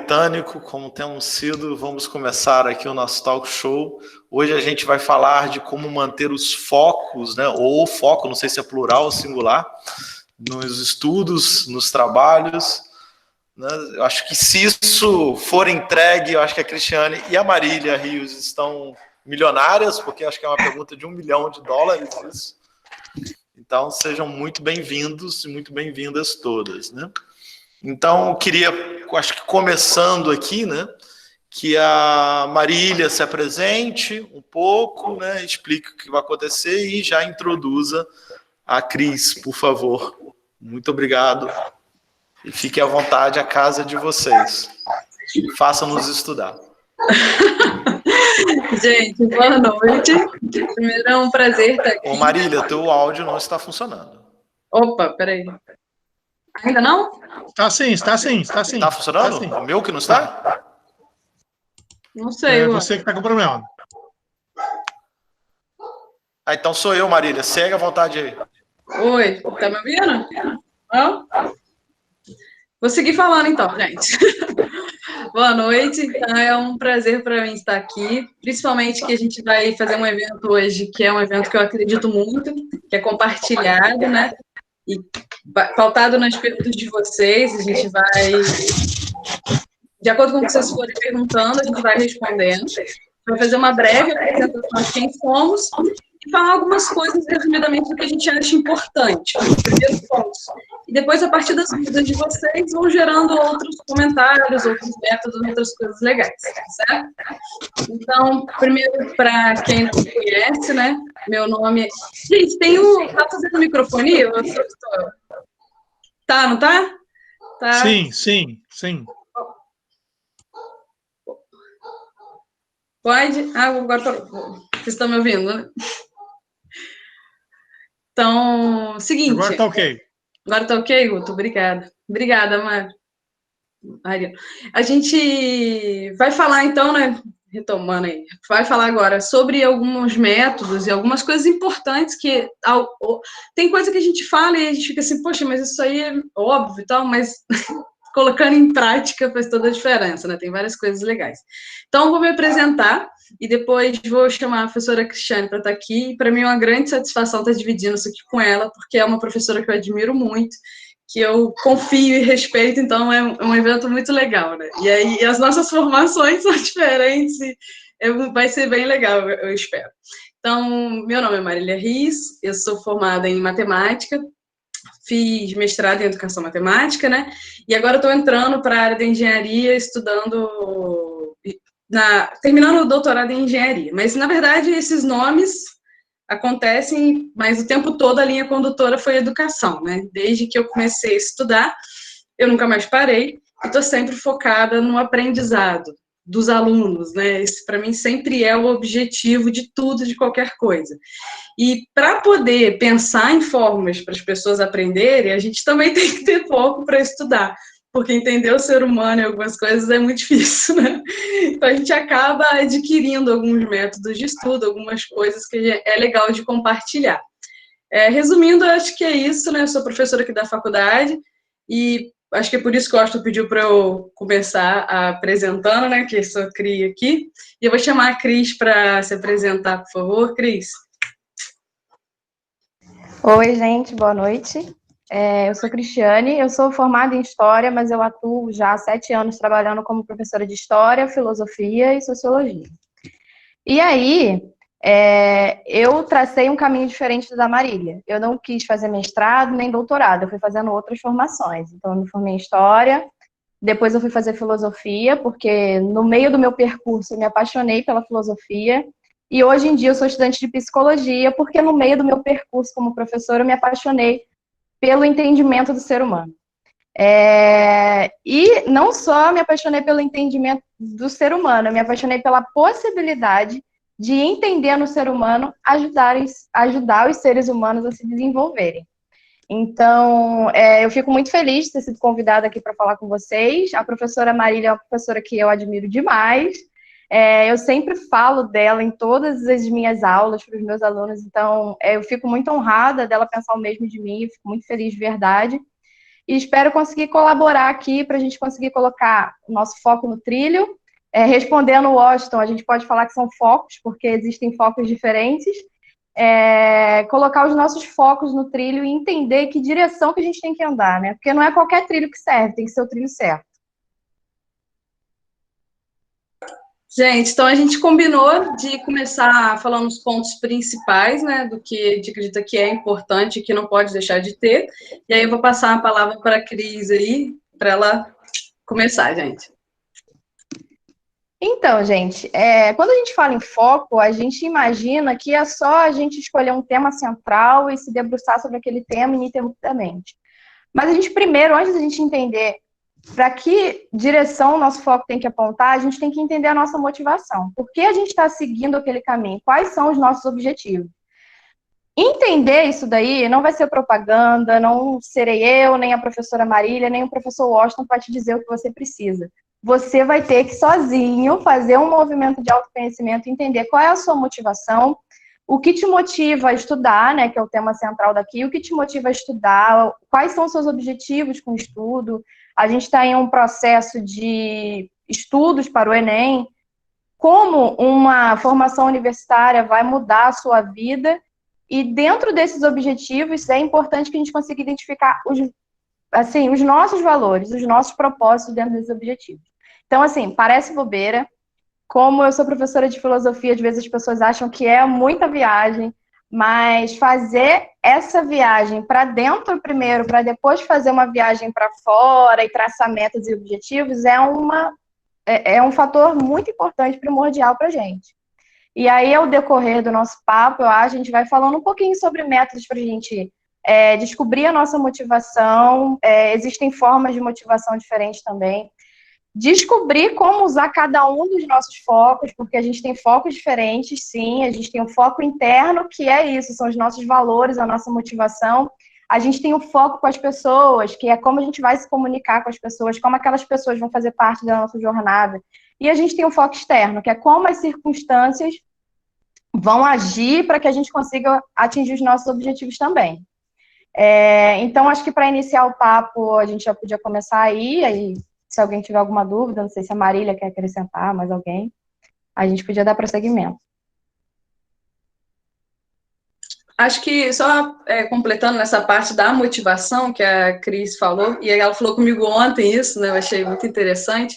britânico, como temos sido, vamos começar aqui o nosso talk show. Hoje a gente vai falar de como manter os focos, né, ou foco, não sei se é plural ou singular, nos estudos, nos trabalhos, né? Eu acho que se isso for entregue, eu acho que a Cristiane e a Marília Rios estão milionárias, porque acho que é uma pergunta de $1 milhão isso. Então, sejam muito bem-vindos e muito bem-vindas todas, né? Então, eu queria, acho que começando aqui, né, que a Marília se apresente um pouco, né, explique o que vai acontecer e já introduza a Cris, por favor. Muito obrigado. E fique à vontade, a casa de vocês. Façam-nos estudar. Gente, boa noite. Primeiro é um prazer estar aqui. Ô, Marília, teu áudio não está funcionando. Opa, peraí. Ainda não? Está sim. Está funcionando? Tá, o meu que não está? Não sei. É você que está com problema. Ah, então sou eu, Marília. Segue à vontade aí. Oi, tá me ouvindo? Não? Vou seguir falando então, gente. Boa noite. Então, é um prazer para mim estar aqui, principalmente que a gente vai fazer um evento hoje, que é um evento que eu acredito muito, que é compartilhado, né? E pautado nas perguntas de vocês, a gente vai, de acordo com o que vocês forem perguntando, a gente vai respondendo. Vai fazer uma breve apresentação de quem somos e falar algumas coisas, resumidamente, do que a gente acha importante, os primeiros pontos. E depois, a partir das dúvidas de vocês, vão gerando outros comentários, outros métodos, outras coisas legais, certo? Então, primeiro, para quem não me conhece, né, meu nome é... Gente, tem um... Tá fazendo microfonia? Tá, não tá? Tá. Sim. Pode? Ah, agora vocês estão me ouvindo, né? Então, seguinte... Agora está ok. Agora está ok, Guto? Obrigada. Obrigada, Maria. A gente vai falar, então, né? Retomando aí. Vai falar agora sobre alguns métodos e algumas coisas importantes que... Tem coisa que a gente fala e a gente fica assim, poxa, mas isso aí é óbvio e tal, mas... colocando em prática faz toda a diferença, né? Tem várias coisas legais. Então, vou me apresentar e depois vou chamar a professora Cristiane para estar aqui. E para mim é uma grande satisfação estar dividindo isso aqui com ela, porque é uma professora que eu admiro muito, que eu confio e respeito, então é um evento muito legal, né? E aí as nossas formações são diferentes e vai ser bem legal, eu espero. Então, meu nome é Marília Rios, eu sou formada em matemática, fiz mestrado em educação matemática, né? E agora estou entrando para a área de engenharia, terminando o doutorado em engenharia. Mas, na verdade, esses nomes acontecem, mas o tempo todo a linha condutora foi educação, né? Desde que eu comecei a estudar, eu nunca mais parei e estou sempre focada no aprendizado dos alunos, né? Esse, para mim, sempre é o objetivo de tudo, de qualquer coisa. E para poder pensar em formas para as pessoas aprenderem, a gente também tem que ter foco para estudar, porque entender o ser humano em algumas coisas é muito difícil, né? Então a gente acaba adquirindo alguns métodos de estudo, algumas coisas que é legal de compartilhar. Resumindo, acho que é isso, né? Eu sou professora aqui da faculdade e acho que é por isso que o Austin pediu para eu começar apresentando, né? Que sou Cris aqui. E eu vou chamar a Cris para se apresentar, por favor. Cris. Oi, gente, boa noite. Eu sou Cristiane, eu sou formada em História, mas eu atuo já há 7 anos trabalhando como professora de História, Filosofia e Sociologia. E aí, eu tracei um caminho diferente da Marília. Eu não quis fazer mestrado nem doutorado, eu fui fazendo outras formações. Então, eu me formei em História, depois eu fui fazer Filosofia, porque no meio do meu percurso eu me apaixonei pela filosofia. E hoje em dia eu sou estudante de psicologia, porque no meio do meu percurso como professora eu me apaixonei pelo entendimento do ser humano. E não só me apaixonei pelo entendimento do ser humano, eu me apaixonei pela possibilidade de entender no ser humano, ajudar os seres humanos a se desenvolverem. Então, eu fico muito feliz de ter sido convidada aqui para falar com vocês. A professora Marília é uma professora que eu admiro demais. Eu sempre falo dela em todas as minhas aulas para os meus alunos, então eu fico muito honrada dela pensar o mesmo de mim, eu fico muito feliz de verdade. e espero conseguir colaborar aqui para a gente conseguir colocar o nosso foco no trilho. Respondendo o Washington, a gente pode falar que são focos, porque existem focos diferentes. Colocar os nossos focos no trilho e entender que direção que a gente tem que andar, né? Porque não é qualquer trilho que serve, tem que ser o trilho certo. Gente, então a gente combinou de começar falando os pontos principais, né, do que a gente acredita que é importante e que não pode deixar de ter. E aí eu vou passar a palavra para a Cris aí, para ela começar, gente. Então, gente, quando a gente fala em foco, a gente imagina que é só a gente escolher um tema central e se debruçar sobre aquele tema ininterruptamente. Mas a gente primeiro, antes da gente entender para que direção o nosso foco tem que apontar, a gente tem que entender a nossa motivação. Por que a gente está seguindo aquele caminho? Quais são os nossos objetivos? Entender isso daí não vai ser propaganda, não serei eu, nem a professora Marília, nem o professor Washington para te dizer o que você precisa. Você vai ter que, sozinho, fazer um movimento de autoconhecimento, entender qual é a sua motivação, o que te motiva a estudar, né, que é o tema central daqui, o que te motiva a estudar, quais são os seus objetivos com o estudo. A gente está em um processo de estudos para o Enem, como uma formação universitária vai mudar a sua vida, e dentro desses objetivos é importante que a gente consiga identificar os nossos valores, os nossos propósitos dentro desses objetivos. Então, assim, parece bobeira. Como eu sou professora de filosofia, às vezes as pessoas acham que é muita viagem, mas fazer essa viagem para dentro primeiro, para depois fazer uma viagem para fora e traçar metas e objetivos, é um fator muito importante, primordial para a gente. E aí, ao decorrer do nosso papo, eu acho, a gente vai falando um pouquinho sobre métodos para a gente descobrir a nossa motivação. Existem formas de motivação diferentes também. Descobrir como usar cada um dos nossos focos, porque a gente tem focos diferentes, sim. A gente tem um foco interno, que é isso, são os nossos valores, a nossa motivação. A gente tem o foco com as pessoas, que é como a gente vai se comunicar com as pessoas, como aquelas pessoas vão fazer parte da nossa jornada. E a gente tem o foco externo, que é como as circunstâncias vão agir para que a gente consiga atingir os nossos objetivos também. Então, acho que para iniciar o papo, a gente já podia começar aí, se alguém tiver alguma dúvida, não sei se a Marília quer acrescentar, mais alguém, a gente podia dar prosseguimento. Acho que só completando nessa parte da motivação que a Cris falou, e ela falou comigo ontem isso, né? Eu achei muito interessante.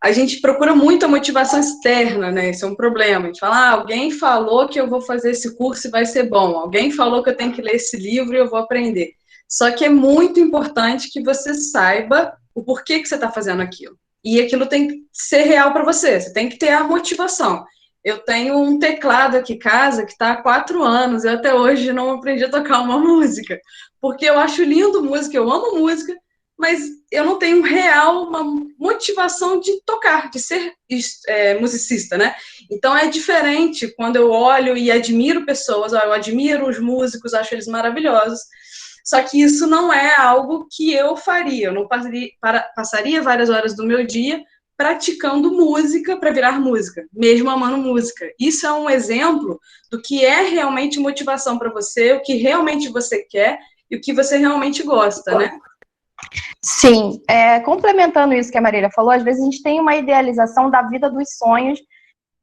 A gente procura muito a motivação externa, né? Isso é um problema. A gente fala, alguém falou que eu vou fazer esse curso e vai ser bom. Alguém falou que eu tenho que ler esse livro e eu vou aprender. Só que é muito importante que você saiba o porquê que você está fazendo aquilo. E aquilo tem que ser real para você. Você tem que ter a motivação. Eu tenho um teclado aqui em casa que está há 4 anos. Eu até hoje não aprendi a tocar uma música. Porque eu acho lindo música, eu amo música, mas eu não tenho uma motivação de tocar, de ser musicista, né? Então é diferente quando eu olho e admiro pessoas, eu admiro os músicos, acho eles maravilhosos, só que isso não é algo que eu faria, eu não passaria várias horas do meu dia praticando música para virar música, mesmo amando música. Isso é um exemplo do que é realmente motivação para você, o que realmente você quer e o que você realmente gosta, né? Sim, complementando isso que a Marília falou, às vezes a gente tem uma idealização da vida dos sonhos,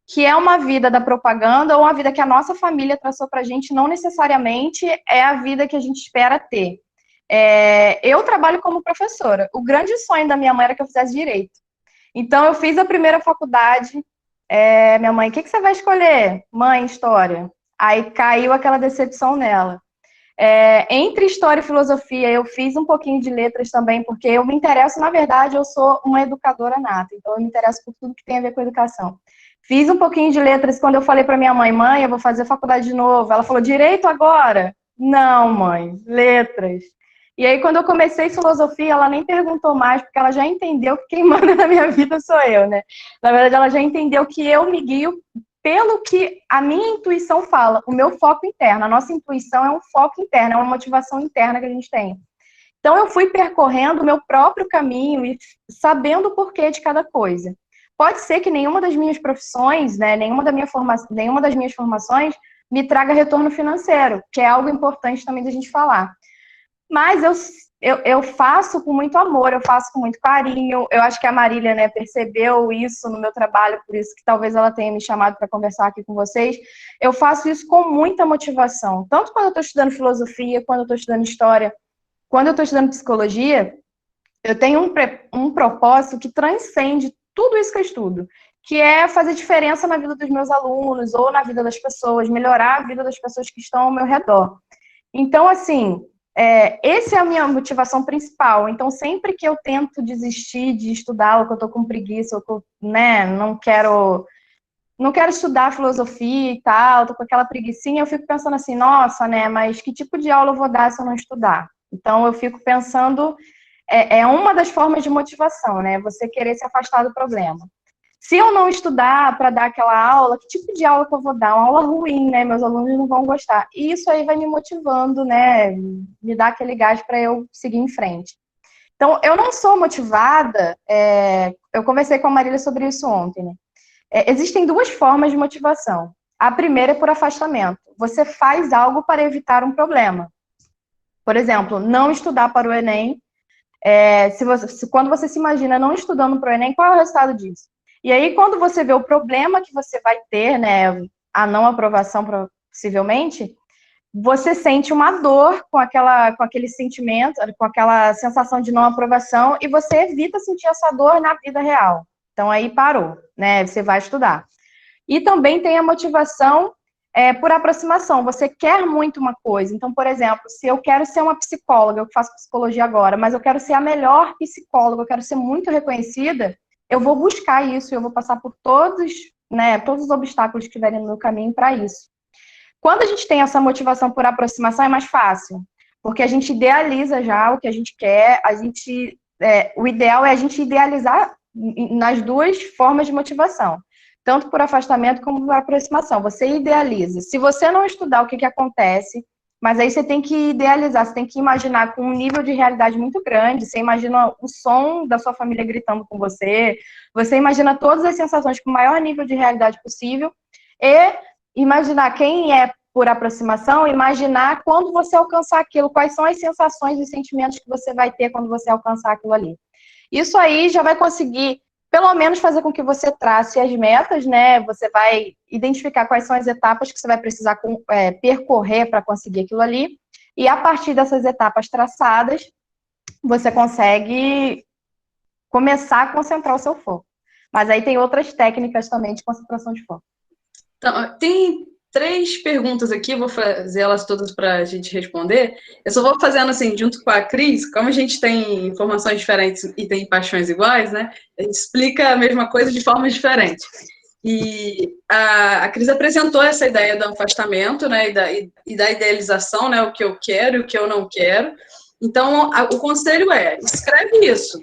que é uma vida da propaganda ou uma vida que a nossa família traçou pra gente, não necessariamente é a vida que a gente espera ter. Eu trabalho como professora. O grande sonho da minha mãe era que eu fizesse direito. Então, eu fiz a primeira faculdade. Minha mãe, o que você vai escolher? Mãe, história. Aí caiu aquela decepção nela. Entre história e filosofia, eu fiz um pouquinho de letras também, porque eu me interesso, na verdade, eu sou uma educadora nata, então eu me interesso por tudo que tem a ver com educação. Fiz um pouquinho de letras quando eu falei para minha mãe, eu vou fazer faculdade de novo. Ela falou, direito agora? Não, mãe, letras. E aí, quando eu comecei filosofia, ela nem perguntou mais, porque ela já entendeu que quem manda na minha vida sou eu, né? Na verdade, ela já entendeu que eu me guio pelo que a minha intuição fala, o meu foco interno. A nossa intuição é um foco interno, é uma motivação interna que a gente tem. Então, eu fui percorrendo o meu próprio caminho e sabendo o porquê de cada coisa. Pode ser que nenhuma das minhas profissões, né, nenhuma das minhas formações me traga retorno financeiro, que é algo importante também da gente falar. Mas eu eu faço com muito amor, eu faço com muito carinho. Eu acho que a Marília, né, percebeu isso no meu trabalho, por isso que talvez ela tenha me chamado para conversar aqui com vocês. Eu faço isso com muita motivação, tanto quando eu estou estudando filosofia, quando eu estou estudando história, quando eu estou estudando psicologia. Eu tenho um propósito que transcende tudo isso que eu estudo, que é fazer diferença na vida dos meus alunos ou na vida das pessoas, melhorar a vida das pessoas que estão ao meu redor. Então, assim, essa é a minha motivação principal. Então, sempre que eu tento desistir de estudar, ou que eu estou com preguiça, ou que eu, né, não quero estudar filosofia e tal, estou com aquela preguicinha, eu fico pensando assim, nossa, né, mas que tipo de aula eu vou dar se eu não estudar? Então, eu fico pensando, é uma das formas de motivação, né, você querer se afastar do problema. Se eu não estudar para dar aquela aula, que tipo de aula que eu vou dar? Uma aula ruim, né? Meus alunos não vão gostar. E isso aí vai me motivando, né? Me dá aquele gás para eu seguir em frente. Então, eu não sou motivada. Eu conversei com a Marília sobre isso ontem, né? Existem duas formas de motivação. A primeira é por afastamento. Você faz algo para evitar um problema. Por exemplo, não estudar para o Enem. Quando você se imagina não estudando para o Enem, qual é o resultado disso? E aí, quando você vê o problema que você vai ter, né, a não aprovação, possivelmente, você sente uma dor com aquele sentimento, com aquela sensação de não aprovação, e você evita sentir essa dor na vida real. Então, aí parou, né, você vai estudar. E também tem a motivação por aproximação. Você quer muito uma coisa. Então, por exemplo, se eu quero ser uma psicóloga, eu faço psicologia agora, mas eu quero ser a melhor psicóloga, eu quero ser muito reconhecida, eu vou buscar isso, eu vou passar por todos os obstáculos que estiverem no meu caminho para isso. Quando a gente tem essa motivação por aproximação, é mais fácil, porque a gente idealiza já o que a gente quer, o ideal é a gente idealizar nas duas formas de motivação, tanto por afastamento como por aproximação. Você idealiza. Se você não estudar, o que acontece? Mas aí você tem que idealizar, você tem que imaginar com um nível de realidade muito grande. Você imagina o som da sua família gritando com você, você imagina todas as sensações com o maior nível de realidade possível, e imaginar quem é por aproximação, imaginar quando você alcançar aquilo, quais são as sensações e sentimentos que você vai ter quando você alcançar aquilo ali. Isso aí já vai conseguir pelo menos fazer com que você trace as metas, né? Você vai identificar quais são as etapas que você vai precisar percorrer para conseguir aquilo ali, e a partir dessas etapas traçadas, você consegue começar a concentrar o seu foco. Mas aí tem outras técnicas também de concentração de foco. Então, tem 3 perguntas aqui, vou fazer elas todas para a gente responder. Eu só vou fazendo assim, junto com a Cris, como a gente tem informações diferentes e tem paixões iguais, né? A gente explica a mesma coisa de formas diferentes. E a Cris apresentou essa ideia do afastamento, né? E da idealização, né? O que eu quero e o que eu não quero. Então, o conselho é, escreve isso.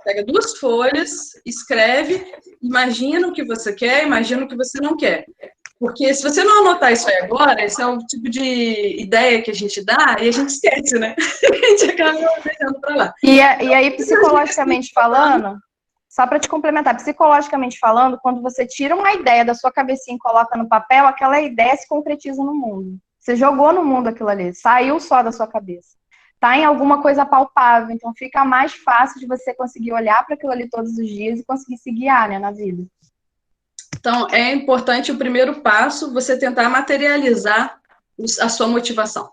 Pega 2 folhas, escreve, imagina o que você quer, imagina o que você não quer. Porque se você não anotar isso aí agora, esse é o tipo de ideia que a gente dá e a gente esquece, né? A gente acaba deixando para lá. E aí, psicologicamente falando, só para te complementar, psicologicamente falando, quando você tira uma ideia da sua cabecinha e coloca no papel, aquela ideia se concretiza no mundo. Você jogou no mundo aquilo ali, saiu só da sua cabeça. Está em alguma coisa palpável, então fica mais fácil de você conseguir olhar para aquilo ali todos os dias e conseguir se guiar, né, na vida. Então, é importante o primeiro passo, você tentar materializar a sua motivação.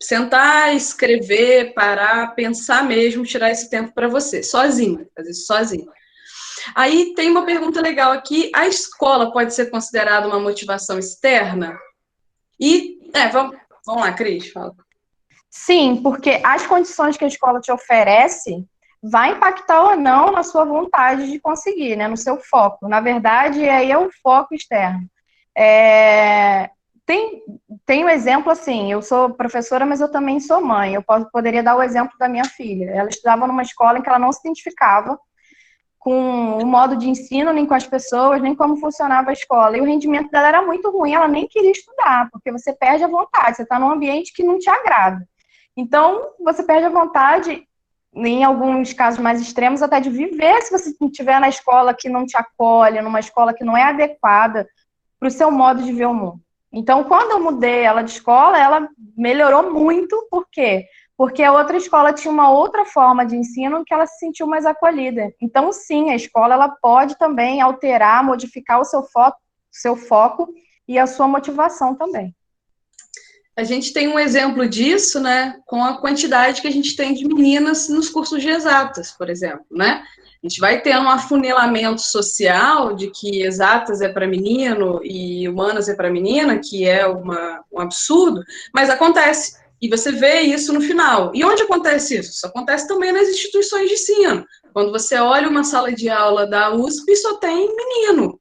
Sentar, escrever, parar, pensar mesmo, tirar esse tempo para você, sozinho, fazer isso sozinho. Aí tem uma pergunta legal aqui, a escola pode ser considerada uma motivação externa? Vamos lá, Cris, fala. Sim, porque as condições que a escola te oferece vai impactar ou não na sua vontade de conseguir, né, no seu foco. Na verdade, aí é o foco externo. Tem um exemplo assim, eu sou professora, mas eu também sou mãe. Eu poderia dar o exemplo da minha filha. Ela estudava numa escola em que ela não se identificava com o modo de ensino, nem com as pessoas, nem como funcionava a escola. E o rendimento dela era muito ruim, ela nem queria estudar, porque você perde a vontade, você está num ambiente que não te agrada. Então, você perde a vontade, em alguns casos mais extremos, até de viver, se você estiver na escola que não te acolhe, numa escola que não é adequada para o seu modo de ver o mundo. Então, quando eu mudei ela de escola, ela melhorou muito, por quê? porque a outra escola tinha uma outra forma de ensino que ela se sentiu mais acolhida. Então, sim, a escola ela pode também alterar, modificar o seu foco e a sua motivação também. A gente tem um exemplo disso, né, com a quantidade que a gente tem de meninas nos cursos de exatas, por exemplo, né? A gente vai ter um afunilamento social de que exatas é para menino e humanas é para menina, que é um absurdo, mas acontece. E você vê isso no final. E onde acontece isso? Isso acontece também nas instituições de ensino. Quando você olha uma sala de aula da USP, só tem menino.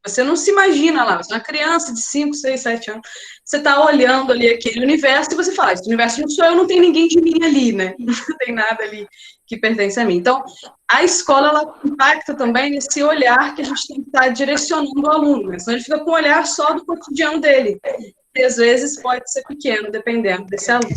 Você não se imagina lá, você é uma criança de 5, 6, 7 anos, você está olhando ali aquele universo e você fala, esse universo não sou eu, não tem ninguém de mim ali, né? Não tem nada ali que pertence a mim. Então, a escola, ela impacta também nesse olhar que a gente tem que estar direcionando o aluno, né? Senão ele fica com o olhar só do cotidiano dele, que às vezes pode ser pequeno, dependendo desse aluno,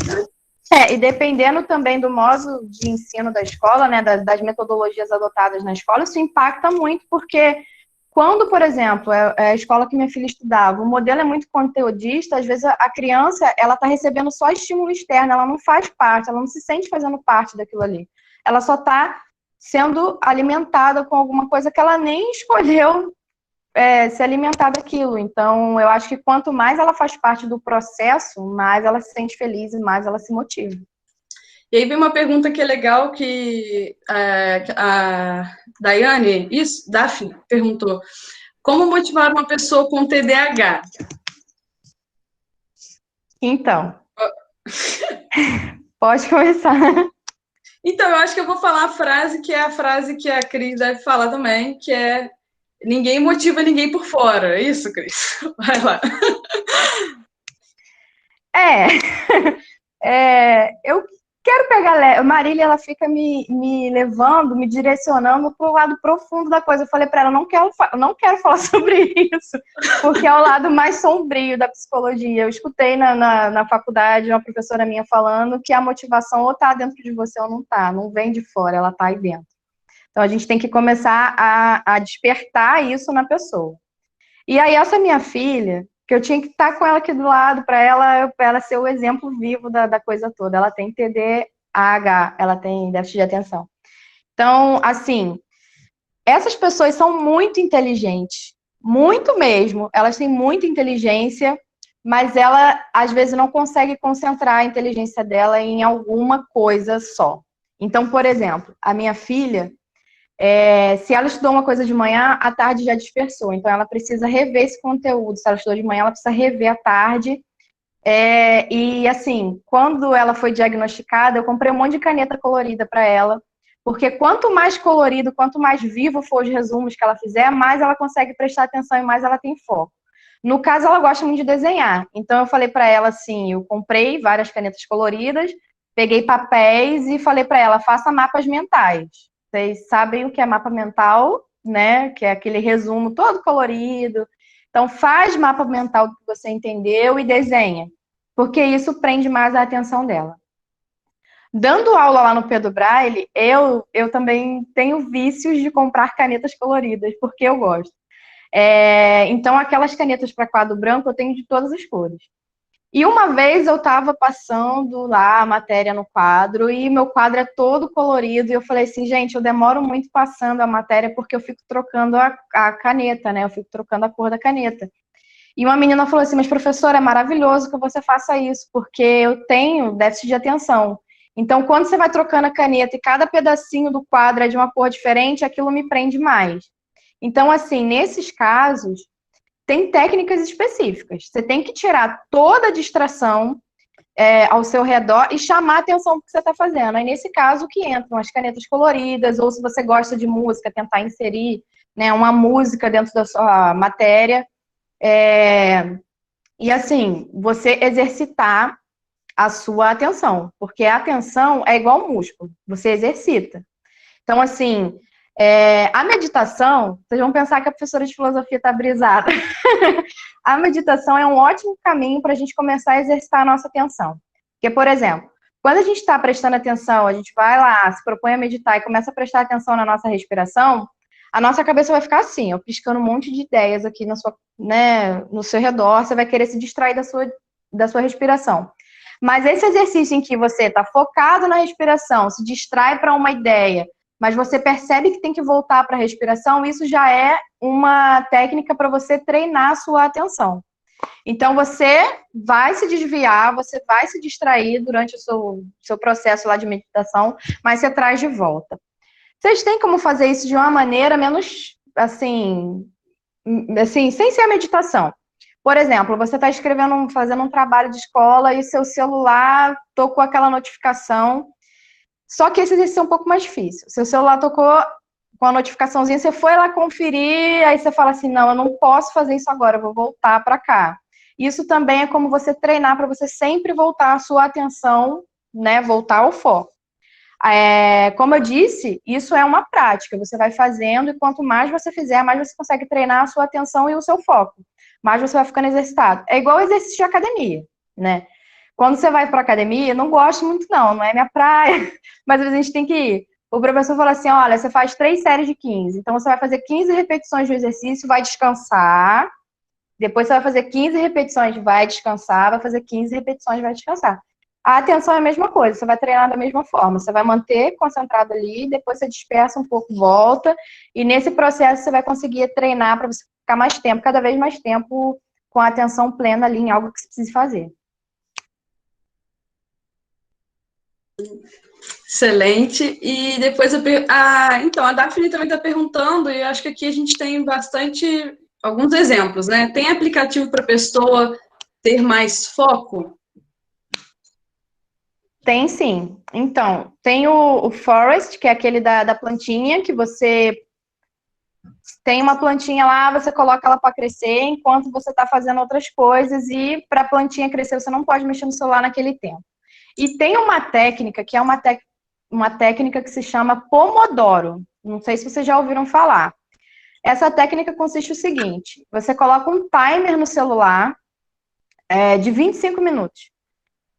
né? E dependendo também do modo de ensino da escola, né, das metodologias adotadas na escola, isso impacta muito, porque quando, por exemplo, a escola que minha filha estudava, o modelo é muito conteudista, às vezes a criança, ela está recebendo só estímulo externo, ela não faz parte, ela não se sente fazendo parte daquilo ali. Ela só está sendo alimentada com alguma coisa que ela nem escolheu se alimentar daquilo. Então, eu acho que quanto mais ela faz parte do processo, mais ela se sente feliz e mais ela se motiva. E aí vem uma pergunta que é legal, que a Daiane, Daphne, perguntou, como motivar uma pessoa com TDAH? Então, pode começar. Então, eu acho que eu vou falar a frase que é a frase que a Cris deve falar também, que é ninguém motiva ninguém por fora. É isso, Cris? Vai lá. Eu quero pegar... Marília, ela fica me levando, me direcionando para o lado profundo da coisa. Eu falei para ela, não quero falar sobre isso, porque é o lado mais sombrio da psicologia. Eu escutei na faculdade uma professora minha falando que a motivação ou está dentro de você ou não está, não vem de fora, ela está aí dentro. Então, a gente tem que começar a despertar isso na pessoa. E aí, essa minha filha, que eu tinha que estar com ela aqui do lado, para ela ser o exemplo vivo da coisa toda. Ela tem TDAH, ela tem déficit de atenção. Então, assim, essas pessoas são muito inteligentes, muito mesmo. Elas têm muita inteligência, mas ela, às vezes, não consegue concentrar a inteligência dela em alguma coisa só. Então, por exemplo, a minha filha, se ela estudou uma coisa de manhã, à tarde já dispersou. Então, ela precisa rever esse conteúdo. Se ela estudou de manhã, ela precisa rever à tarde. E, assim, quando ela foi diagnosticada, eu comprei um monte de caneta colorida para ela. Porque quanto mais colorido, quanto mais vivo for os resumos que ela fizer, mais ela consegue prestar atenção e mais ela tem foco. No caso, ela gosta muito de desenhar. Então, eu falei para ela assim, eu comprei várias canetas coloridas, peguei papéis e falei para ela, faça mapas mentais. Vocês sabem o que é mapa mental, né? Que é aquele resumo todo colorido. Então, faz mapa mental do que você entendeu e desenha, porque isso prende mais a atenção dela. Dando aula lá no Pedro Braille, eu também tenho vícios de comprar canetas coloridas, porque eu gosto. Então, aquelas canetas para quadro branco eu tenho de todas as cores. E uma vez eu estava passando lá a matéria no quadro e meu quadro é todo colorido e eu falei assim, gente, eu demoro muito passando a matéria porque eu fico trocando a caneta, né? Eu fico trocando a cor da caneta. E uma menina falou assim, mas professora, é maravilhoso que você faça isso, porque eu tenho déficit de atenção. Então, quando você vai trocando a caneta e cada pedacinho do quadro é de uma cor diferente, aquilo me prende mais. Então, assim, nesses casos, tem técnicas específicas. Você tem que tirar toda a distração ao seu redor e chamar a atenção do que você está fazendo. Aí, nesse caso, que entram as canetas coloridas, ou se você gosta de música, tentar inserir, né, uma música dentro da sua matéria. E, assim, você exercitar a sua atenção, porque a atenção é igual músculo, você exercita. Então, assim, a meditação, vocês vão pensar que a professora de filosofia está brisada. A meditação é um ótimo caminho para a gente começar a exercitar a nossa atenção. Porque, por exemplo, quando a gente está prestando atenção, a gente vai lá, se propõe a meditar e começa a prestar atenção na nossa respiração, a nossa cabeça vai ficar assim, ó, piscando um monte de ideias aqui no seu redor, você vai querer se distrair da sua respiração. Mas esse exercício em que você está focado na respiração, se distrai para uma ideia, mas você percebe que tem que voltar para a respiração, isso já é uma técnica para você treinar a sua atenção. Então, você vai se desviar, você vai se distrair durante o seu processo lá de meditação, mas você traz de volta. Vocês têm como fazer isso de uma maneira menos, assim, sem ser a meditação. Por exemplo, você está fazendo um trabalho de escola e seu celular tocou aquela notificação. Só que esse exercício é um pouco mais difícil. Seu celular tocou com a notificaçãozinha, você foi lá conferir, aí você fala assim, não, eu não posso fazer isso agora, eu vou voltar para cá. Isso também é como você treinar para você sempre voltar a sua atenção, né, voltar ao foco. Como eu disse, isso é uma prática, você vai fazendo e quanto mais você fizer, mais você consegue treinar a sua atenção e o seu foco. Mais você vai ficando exercitado. É igual exercício de academia, né? Quando você vai para academia, eu não gosto muito não é minha praia, mas às vezes a gente tem que ir. O professor fala assim, olha, você faz 3 séries de 15, então você vai fazer 15 repetições do exercício, vai descansar, depois você vai fazer 15 repetições, vai descansar, vai fazer 15 repetições, vai descansar. A atenção é a mesma coisa, você vai treinar da mesma forma, você vai manter concentrado ali, depois você dispersa um pouco, volta, e nesse processo você vai conseguir treinar para você ficar mais tempo, cada vez mais tempo, com a atenção plena ali em algo que você precise fazer. Excelente. E depois, então, a Daphne também está perguntando, e eu acho que aqui a gente tem alguns exemplos, né? Tem aplicativo para a pessoa ter mais foco? Tem sim. Então, tem o Forest, que é aquele da plantinha, que você tem uma plantinha lá, você coloca ela para crescer enquanto você está fazendo outras coisas, e para a plantinha crescer você não pode mexer no celular naquele tempo. E tem uma técnica, que é uma técnica que se chama Pomodoro. Não sei se vocês já ouviram falar. Essa técnica consiste no seguinte, você coloca um timer no celular de 25 minutos.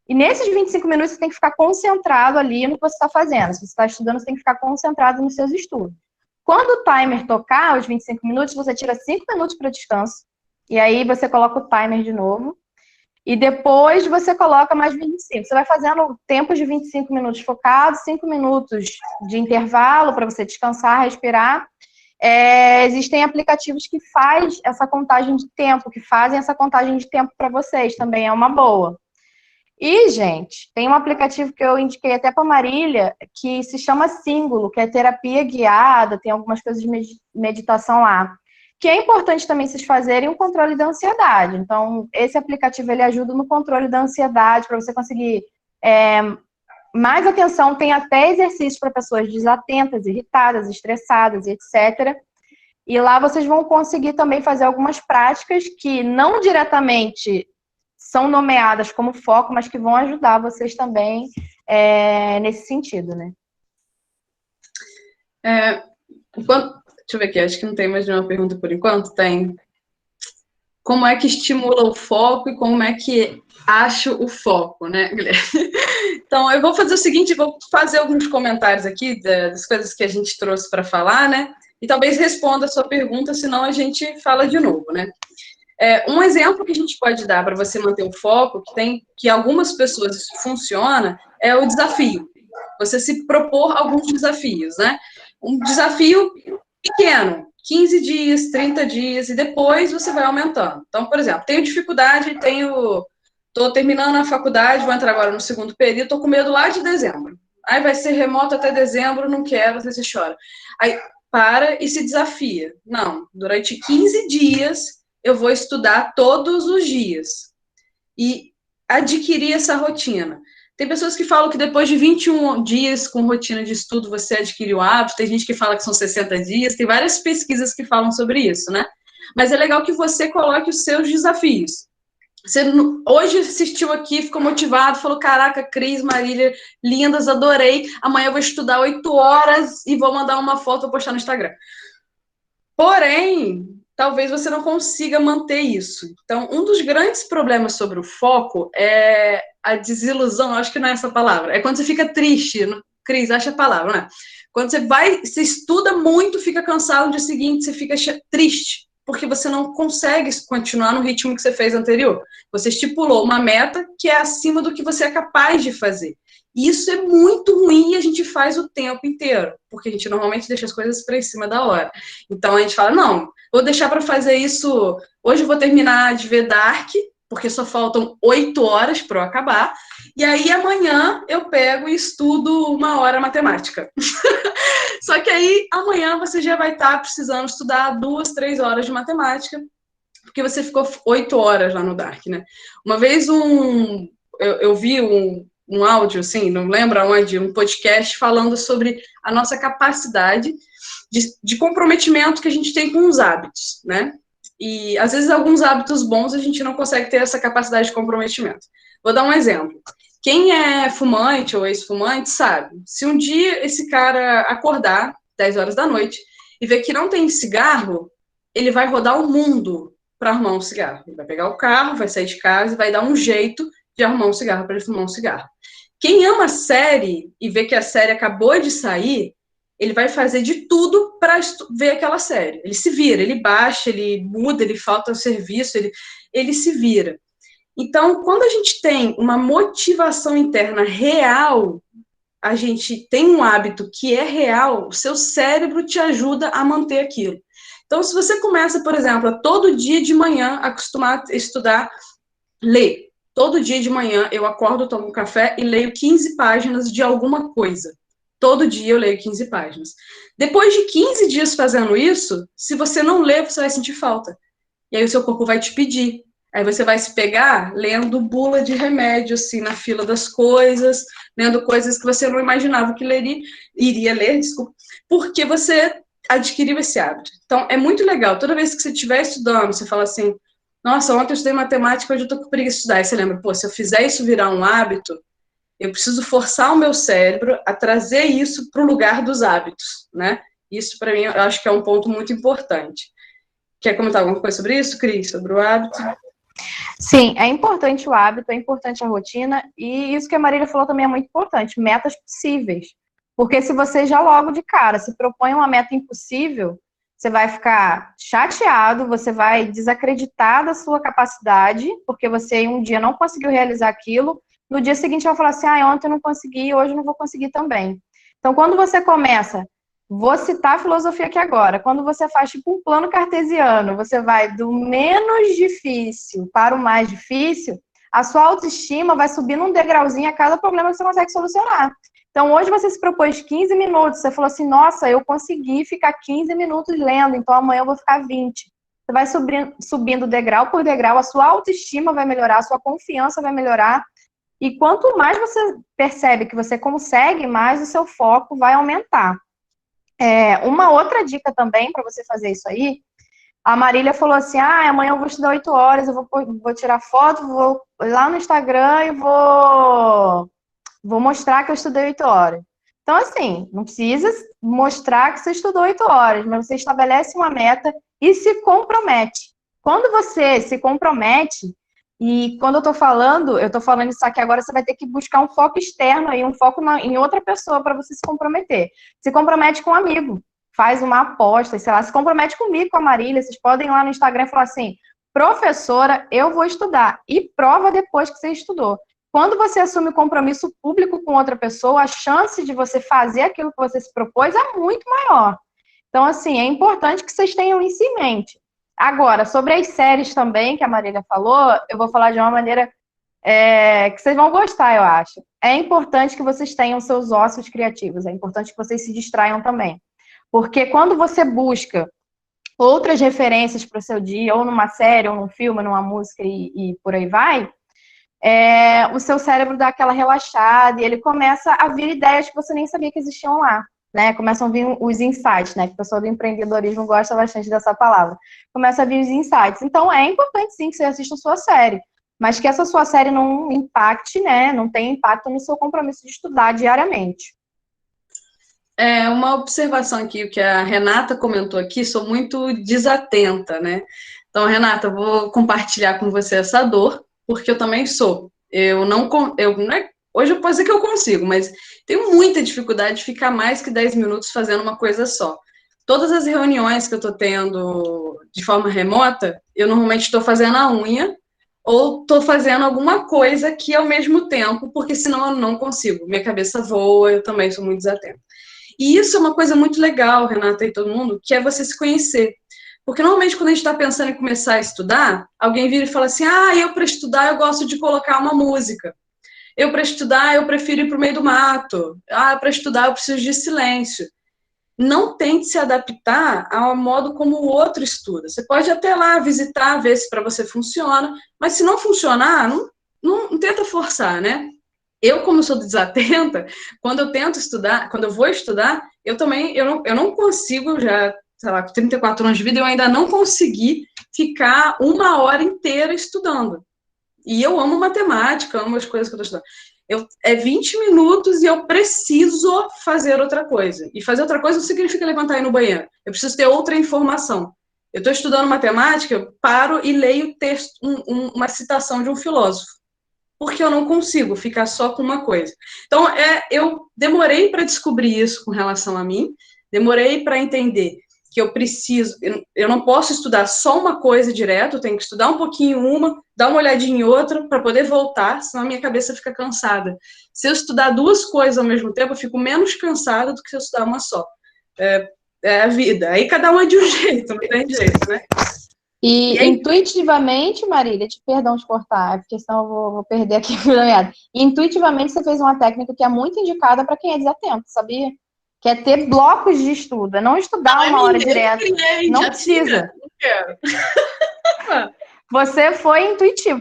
E nesses 25 minutos você tem que ficar concentrado ali no que você está fazendo. Se você está estudando, você tem que ficar concentrado nos seus estudos. Quando o timer tocar, os 25 minutos, você tira 5 minutos para descanso. E aí você coloca o timer de novo. E depois você coloca mais 25. Você vai fazendo tempos de 25 minutos focados, 5 minutos de intervalo para você descansar, respirar. Existem aplicativos que fazem essa contagem de tempo, para vocês, também é uma boa. E, gente, tem um aplicativo que eu indiquei até para Marília, que se chama Símbolo, que é terapia guiada, tem algumas coisas de meditação lá. Que é importante também vocês fazerem um controle da ansiedade. Então, esse aplicativo, ele ajuda no controle da ansiedade, para você conseguir mais atenção. Tem até exercícios para pessoas desatentas, irritadas, estressadas, etc. E lá vocês vão conseguir também fazer algumas práticas que não diretamente são nomeadas como foco, mas que vão ajudar vocês também nesse sentido, né? Deixa eu ver aqui, acho que não tem mais nenhuma pergunta por enquanto. Tem. Como é que estimula o foco e como é que acho o foco, né, Guilherme? Então, eu vou fazer o seguinte, vou fazer alguns comentários aqui das coisas que a gente trouxe para falar, né? E talvez responda a sua pergunta, senão a gente fala de novo, né? Um exemplo que a gente pode dar para você manter o foco, que algumas pessoas isso funciona, é o desafio. Você se propor alguns desafios, né? Um desafio pequeno, 15 dias, 30 dias, e depois você vai aumentando. Então, por exemplo, tenho dificuldade, estou terminando a faculdade, vou entrar agora no segundo período, estou com medo lá de dezembro. Aí vai ser remoto até dezembro, não quero, você chora. Aí para e se desafia. Não, durante 15 dias eu vou estudar todos os dias. E adquirir essa rotina. Tem pessoas que falam que depois de 21 dias com rotina de estudo você adquire o hábito, tem gente que fala que são 60 dias, tem várias pesquisas que falam sobre isso, né? Mas é legal que você coloque os seus desafios. Você hoje assistiu aqui, ficou motivado, falou, caraca, Cris, Marília, lindas, adorei, amanhã eu vou estudar 8 horas e vou mandar uma foto, vou postar no Instagram. Porém, talvez você não consiga manter isso. Então, um dos grandes problemas sobre o foco é a desilusão, acho que não é essa palavra, é quando você fica triste, Cris, acha a palavra, né? Quando você estuda muito, fica cansado, no dia seguinte você fica triste, porque você não consegue continuar no ritmo que você fez anterior. Você estipulou uma meta que é acima do que você é capaz de fazer. E isso é muito ruim e a gente faz o tempo inteiro, porque a gente normalmente deixa as coisas para em cima da hora. Então a gente fala, não, vou deixar para fazer isso, hoje eu vou terminar de ver Dark, porque só faltam 8 horas para eu acabar, e aí amanhã eu pego e estudo 1 hora matemática. Só que aí amanhã você já vai estar precisando estudar 2, 3 horas de matemática, porque você ficou 8 horas lá no Dark, né? Uma vez eu vi um áudio, assim, não lembro aonde, um podcast falando sobre a nossa capacidade de comprometimento que a gente tem com os hábitos, né? E, às vezes, alguns hábitos bons a gente não consegue ter essa capacidade de comprometimento. Vou dar um exemplo. Quem é fumante ou ex-fumante sabe, se um dia esse cara acordar 10 horas da noite e ver que não tem cigarro, ele vai rodar o mundo para arrumar um cigarro. Ele vai pegar o carro, vai sair de casa e vai dar um jeito de arrumar um cigarro para ele fumar um cigarro. Quem ama série e vê que a série acabou de sair, ele vai fazer de tudo para ver aquela série. Ele se vira, ele baixa, ele muda, ele falta o serviço, ele se vira. Então, quando a gente tem uma motivação interna real, a gente tem um hábito que é real, o seu cérebro te ajuda a manter aquilo. Então, se você começa, por exemplo, a todo dia de manhã acostumar a estudar, ler. Todo dia de manhã eu acordo, tomo um café e leio 15 páginas de alguma coisa. Todo dia eu leio 15 páginas. Depois de 15 dias fazendo isso, se você não ler, você vai sentir falta. E aí o seu corpo vai te pedir. Aí você vai se pegar lendo bula de remédio, assim, na fila das coisas, lendo coisas que você não imaginava que iria ler, desculpa, porque você adquiriu esse hábito. Então, é muito legal. Toda vez que você estiver estudando, você fala assim, nossa, ontem eu estudei matemática, hoje eu tô com preguiça de estudar. Aí você lembra, pô, se eu fizer isso virar um hábito, eu preciso forçar o meu cérebro a trazer isso para o lugar dos hábitos, né? Isso, para mim, eu acho que é um ponto muito importante. Quer comentar alguma coisa sobre isso, Cris? Sobre o hábito? Sim, é importante o hábito, é importante a rotina, e isso que a Marília falou também é muito importante, metas possíveis. Porque se você já logo de cara se propõe uma meta impossível, você vai ficar chateado, você vai desacreditar da sua capacidade, porque você um dia não conseguiu realizar aquilo, no dia seguinte vai falar assim, ontem eu não consegui, hoje eu não vou conseguir também. Então, quando você começa, vou citar a filosofia aqui agora, quando você faz tipo um plano cartesiano, você vai do menos difícil para o mais difícil, a sua autoestima vai subindo um degrauzinho a cada problema que você consegue solucionar. Então, hoje você se propôs 15 minutos, você falou assim, nossa, eu consegui ficar 15 minutos lendo, então amanhã eu vou ficar 20. Você vai subindo degrau por degrau, a sua autoestima vai melhorar, a sua confiança vai melhorar, e quanto mais você percebe que você consegue, mais o seu foco vai aumentar. Uma outra dica também para você fazer isso aí, a Marília falou assim, amanhã eu vou estudar 8 horas, eu vou tirar foto, vou lá no Instagram e vou mostrar que eu estudei 8 horas. Então, assim, não precisa mostrar que você estudou 8 horas, mas você estabelece uma meta e se compromete. Quando você se compromete, e quando eu tô falando isso aqui agora, você vai ter que buscar um foco externo aí, um foco em outra pessoa para você se comprometer. Se compromete com um amigo, faz uma aposta, sei lá, se compromete comigo, com a Marília, vocês podem ir lá no Instagram e falar assim, professora, eu vou estudar, e prova depois que você estudou. Quando você assume o compromisso público com outra pessoa, a chance de você fazer aquilo que você se propôs é muito maior. Então, assim, é importante que vocês tenham isso em mente. Agora, sobre as séries também, que a Marília falou, eu vou falar de uma maneira que vocês vão gostar, eu acho. É importante que vocês tenham seus ócios criativos, é importante que vocês se distraiam também. Porque quando você busca outras referências para o seu dia, ou numa série, ou num filme, numa música e por aí vai, o seu cérebro dá aquela relaxada e ele começa a vir ideias que você nem sabia que existiam lá. Né, começam a vir os insights, né, que o pessoal do empreendedorismo gosta bastante dessa palavra. Começa a vir os insights. Então, é importante, sim, que você assista a sua série, mas que essa sua série não impacte, né, não tenha impacto no seu compromisso de estudar diariamente. Uma observação aqui, que a Renata comentou aqui, sou muito desatenta, né? Então, Renata, eu vou compartilhar com você essa dor, porque eu também sou. Hoje eu posso dizer que eu consigo, mas tenho muita dificuldade de ficar mais que 10 minutos fazendo uma coisa só. Todas as reuniões que eu estou tendo de forma remota, eu normalmente estou fazendo a unha ou estou fazendo alguma coisa aqui ao mesmo tempo, porque senão eu não consigo. Minha cabeça voa, eu também sou muito desatenta. E isso é uma coisa muito legal, Renata e todo mundo, que é você se conhecer. Porque normalmente quando a gente está pensando em começar a estudar, alguém vira e fala assim, eu para estudar eu gosto de colocar uma música. Eu para estudar eu prefiro ir para o meio do mato. Para estudar eu preciso de silêncio. Não tente se adaptar ao modo como o outro estuda. Você pode até lá visitar, ver se para você funciona, mas se não funcionar, não tenta forçar, né? Eu, como sou desatenta, quando eu tento estudar, quando eu vou estudar, eu não consigo já, sei lá, com 34 anos de vida, eu ainda não consegui ficar uma hora inteira estudando. E eu amo matemática, amo as coisas que eu estou estudando. É 20 minutos e eu preciso fazer outra coisa. E fazer outra coisa não significa levantar e ir no banheiro. Eu preciso ter outra informação. Eu estou estudando matemática, eu paro e leio texto, uma citação de um filósofo. Porque eu não consigo ficar só com uma coisa. Então, eu demorei para descobrir isso com relação a mim, demorei para entender que eu não posso estudar só uma coisa direto, eu tenho que estudar um pouquinho uma, dar uma olhadinha em outra, para poder voltar, senão a minha cabeça fica cansada. Se eu estudar duas coisas ao mesmo tempo, eu fico menos cansada do que se eu estudar uma só. É a vida. Aí cada um é de um jeito, não tem jeito, né? E aí, intuitivamente, Marília, perdão de cortar, porque senão eu vou perder aqui a meada. Intuitivamente, você fez uma técnica que é muito indicada para quem é desatento, sabia? Que é ter blocos de estudo, não estudar uma hora direto. Não precisa. Não quero. Você foi intuitivo,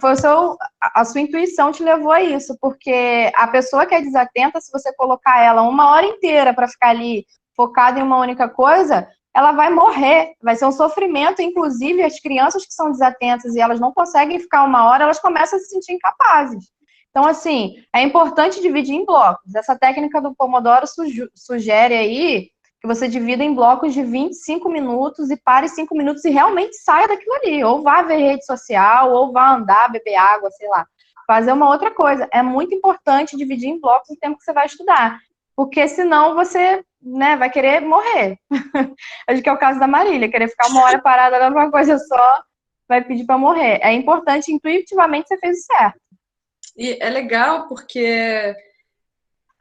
a sua intuição te levou a isso, porque a pessoa que é desatenta, se você colocar ela uma hora inteira para ficar ali focada em uma única coisa, ela vai morrer, vai ser um sofrimento. Inclusive, as crianças que são desatentas e elas não conseguem ficar uma hora, elas começam a se sentir incapazes. Então, assim, é importante dividir em blocos. Essa técnica do Pomodoro sugere aí que você divida em blocos de 25 minutos e pare 5 minutos e realmente saia daquilo ali. Ou vá ver rede social, ou vá andar, beber água, sei lá. Fazer uma outra coisa. É muito importante dividir em blocos o tempo que você vai estudar. Porque senão você, né, vai querer morrer. Acho que é o caso da Marília, querer ficar uma hora parada dando uma coisa só, vai pedir para morrer. É importante, intuitivamente, você fez o certo. E é legal porque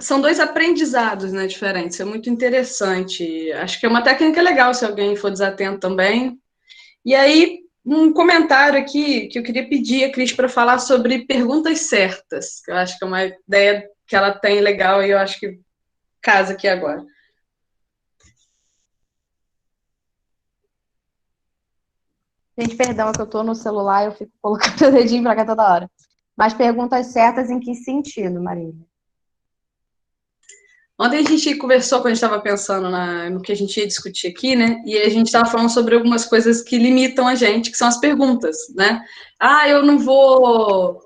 são dois aprendizados, né, diferentes. É muito interessante. Acho que é uma técnica legal se alguém for desatento também. E aí, um comentário aqui que eu queria pedir a Cris para falar sobre perguntas certas, que eu acho que é uma ideia que ela tem legal e eu acho que casa aqui agora. Gente, perdão, é que eu tô no celular e eu fico colocando o dedinho pra cá toda hora. Mas perguntas certas em que sentido, Marília? Ontem a gente conversou, quando a gente estava pensando no que a gente ia discutir aqui, né? E a gente estava falando sobre algumas coisas que limitam a gente, que são as perguntas, né? Eu não vou...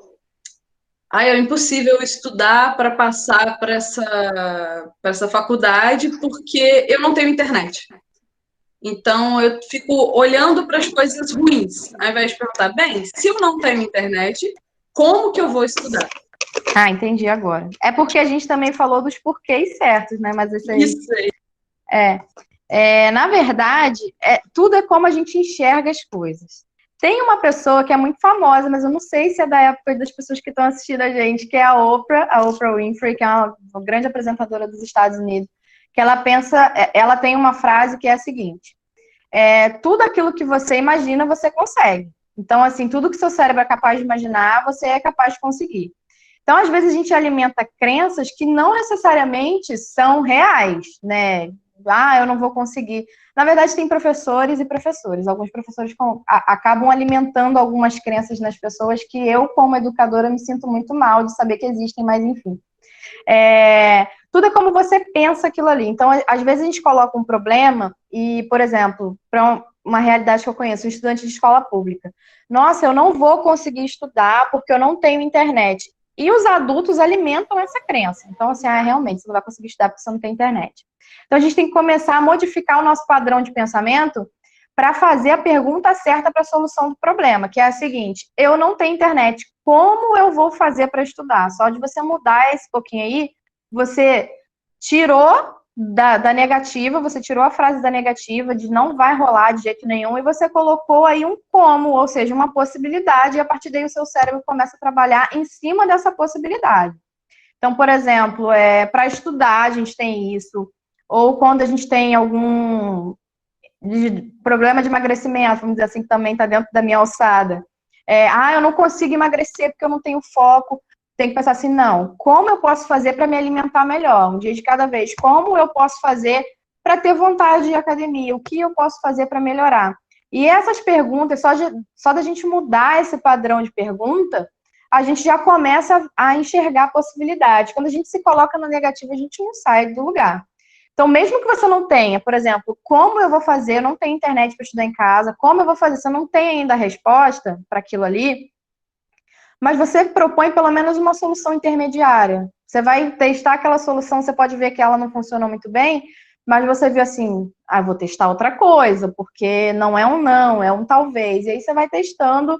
é impossível estudar para passar para essa faculdade porque eu não tenho internet. Então, eu fico olhando para as coisas ruins, ao invés de perguntar, bem, se eu não tenho internet, como que eu vou estudar? Entendi agora. É porque a gente também falou dos porquês certos, né? Mas isso aí... Isso aí. Na verdade, tudo é como a gente enxerga as coisas. Tem uma pessoa que é muito famosa, mas eu não sei se é da época das pessoas que estão assistindo a gente, que é a Oprah Winfrey, que é uma grande apresentadora dos Estados Unidos, que ela tem uma frase que é a seguinte: tudo aquilo que você imagina, você consegue. Então, assim, tudo que seu cérebro é capaz de imaginar, você é capaz de conseguir. Então, às vezes, a gente alimenta crenças que não necessariamente são reais, né? Eu não vou conseguir. Na verdade, tem professores e professores. Alguns professores acabam alimentando algumas crenças nas pessoas que eu, como educadora, me sinto muito mal de saber que existem, mas enfim. Tudo é como você pensa aquilo ali. Então, às vezes, a gente coloca um problema e, por exemplo, para uma realidade que eu conheço, um estudante de escola pública. Nossa, eu não vou conseguir estudar porque eu não tenho internet. E os adultos alimentam essa crença. Então, assim, realmente, você não vai conseguir estudar porque você não tem internet. Então, a gente tem que começar a modificar o nosso padrão de pensamento para fazer a pergunta certa para a solução do problema, que é a seguinte: eu não tenho internet, como eu vou fazer para estudar? Só de você mudar esse pouquinho aí, você tirou da negativa, você tirou a frase da negativa, de não vai rolar de jeito nenhum, e você colocou aí um como, ou seja, uma possibilidade, e a partir daí o seu cérebro começa a trabalhar em cima dessa possibilidade. Então, por exemplo, para estudar a gente tem isso, ou quando a gente tem algum problema de emagrecimento, vamos dizer assim, que também está dentro da minha alçada. Eu não consigo emagrecer porque eu não tenho foco. Tem que pensar assim, não, como eu posso fazer para me alimentar melhor? Um dia de cada vez. Como eu posso fazer para ter vontade de academia? O que eu posso fazer para melhorar? E essas perguntas, só da gente mudar esse padrão de pergunta, a gente já começa a enxergar possibilidades. Quando a gente se coloca na negativa, a gente não sai do lugar. Então, mesmo que você não tenha, por exemplo, como eu vou fazer? Eu não tenho internet para estudar em casa. Como eu vou fazer? Você não tem ainda a resposta para aquilo ali, mas você propõe pelo menos uma solução intermediária. Você vai testar aquela solução, você pode ver que ela não funcionou muito bem, mas você viu assim, vou testar outra coisa, porque não é um não, é um talvez. E aí você vai testando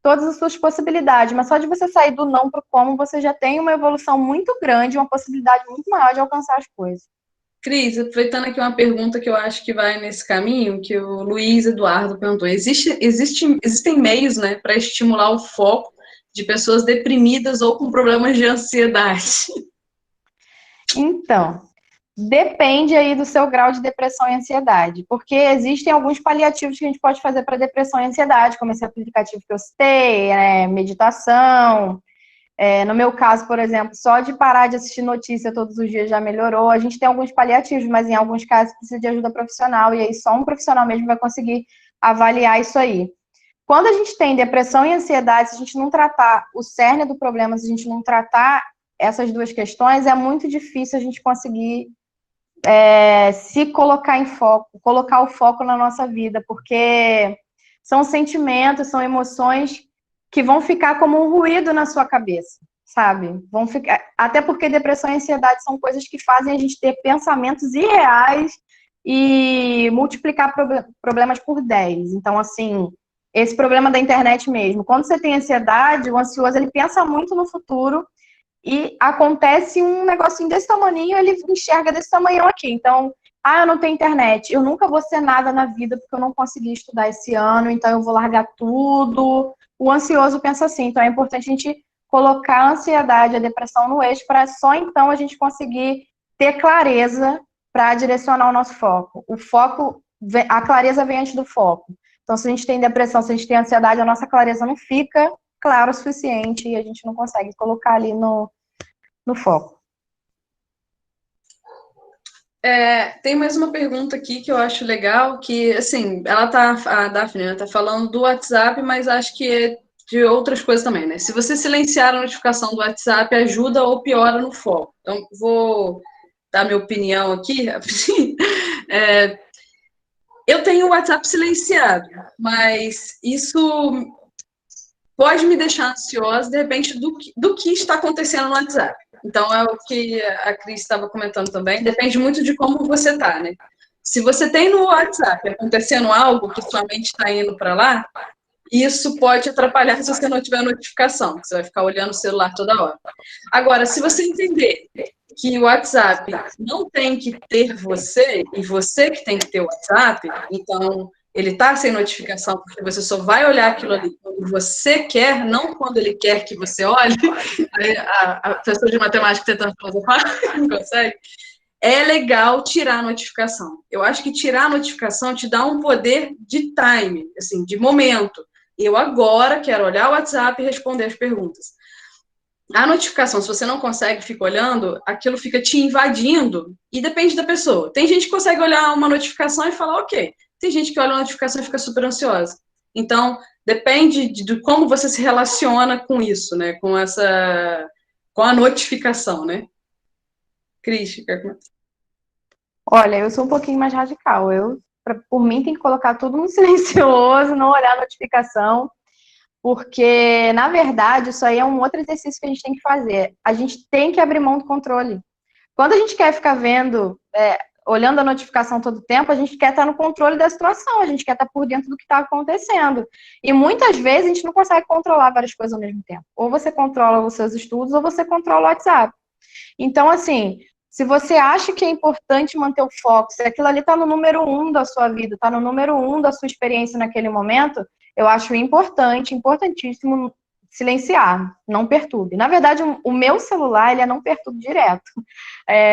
todas as suas possibilidades, mas só de você sair do não para o como, você já tem uma evolução muito grande, uma possibilidade muito maior de alcançar as coisas. Cris, aproveitando aqui uma pergunta que eu acho que vai nesse caminho, que o Luiz Eduardo perguntou, existem meios, né, para estimular o foco de pessoas deprimidas ou com problemas de ansiedade? Então, depende aí do seu grau de depressão e ansiedade, porque existem alguns paliativos que a gente pode fazer para depressão e ansiedade, como esse aplicativo que eu citei, meditação. No meu caso, por exemplo, só de parar de assistir notícia todos os dias já melhorou. A gente tem alguns paliativos, mas em alguns casos precisa de ajuda profissional, e aí só um profissional mesmo vai conseguir avaliar isso aí. Quando a gente tem depressão e ansiedade, se a gente não tratar o cerne do problema, se a gente não tratar essas duas questões, é muito difícil a gente conseguir se colocar em foco, colocar o foco na nossa vida, porque são sentimentos, são emoções que vão ficar como um ruído na sua cabeça, sabe? Vão ficar, até porque depressão e ansiedade são coisas que fazem a gente ter pensamentos irreais e multiplicar problemas por 10. Então, assim, esse problema da internet mesmo. Quando você tem ansiedade, o ansioso, ele pensa muito no futuro e acontece um negocinho desse tamanho, ele enxerga desse tamanho aqui. Então, eu não tenho internet, eu nunca vou ser nada na vida porque eu não consegui estudar esse ano, então eu vou largar tudo. O ansioso pensa assim, então é importante a gente colocar a ansiedade, a depressão no eixo, para só então a gente conseguir ter clareza para direcionar o nosso foco. O foco, a clareza vem antes do foco. Então, se a gente tem depressão, se a gente tem ansiedade, a nossa clareza não fica clara o suficiente e a gente não consegue colocar ali no foco. Tem mais uma pergunta aqui que eu acho legal, que, assim, a Daphne, né, tá falando do WhatsApp, mas acho que é de outras coisas também, né? Se você silenciar a notificação do WhatsApp, ajuda ou piora no foco. Então, vou dar minha opinião aqui, rapidinho. Eu tenho o WhatsApp silenciado, mas isso pode me deixar ansiosa, de repente, do que está acontecendo no WhatsApp. Então, é o que a Cris estava comentando também, depende muito de como você está, né? Se você tem no WhatsApp acontecendo algo que sua mente está indo para lá, isso pode atrapalhar se você não tiver notificação, você vai ficar olhando o celular toda hora. Agora, se você entender que o WhatsApp não tem que ter você, e você que tem que ter o WhatsApp, então ele está sem notificação porque você só vai olhar aquilo ali quando você quer, não quando ele quer que você olhe. A professora de matemática tentando filosofar, não consegue. É legal tirar a notificação. Eu acho que tirar a notificação te dá um poder de time, assim, de momento. Eu agora quero olhar o WhatsApp e responder as perguntas. A notificação, se você não consegue, fica olhando, aquilo fica te invadindo e depende da pessoa. Tem gente que consegue olhar uma notificação e falar, ok. Tem gente que olha a notificação e fica super ansiosa. Então, depende de como você se relaciona com isso, né? Com a notificação, né? Cris, quer comentar? Olha, eu sou um pouquinho mais radical. Por mim, tem que colocar tudo no silencioso, não olhar a notificação, porque, na verdade, isso aí é um outro exercício que a gente tem que fazer. A gente tem que abrir mão do controle. Quando a gente quer ficar vendo, olhando a notificação todo o tempo, a gente quer estar no controle da situação, a gente quer estar por dentro do que está acontecendo. E muitas vezes a gente não consegue controlar várias coisas ao mesmo tempo. Ou você controla os seus estudos, ou você controla o WhatsApp. Então, assim, Se você acha que é importante manter o foco, se aquilo ali está no número 1 da sua vida, está no número 1 da sua experiência naquele momento, eu acho importantíssimo silenciar, não perturbe. Na verdade, o meu celular, ele é não perturbe direto.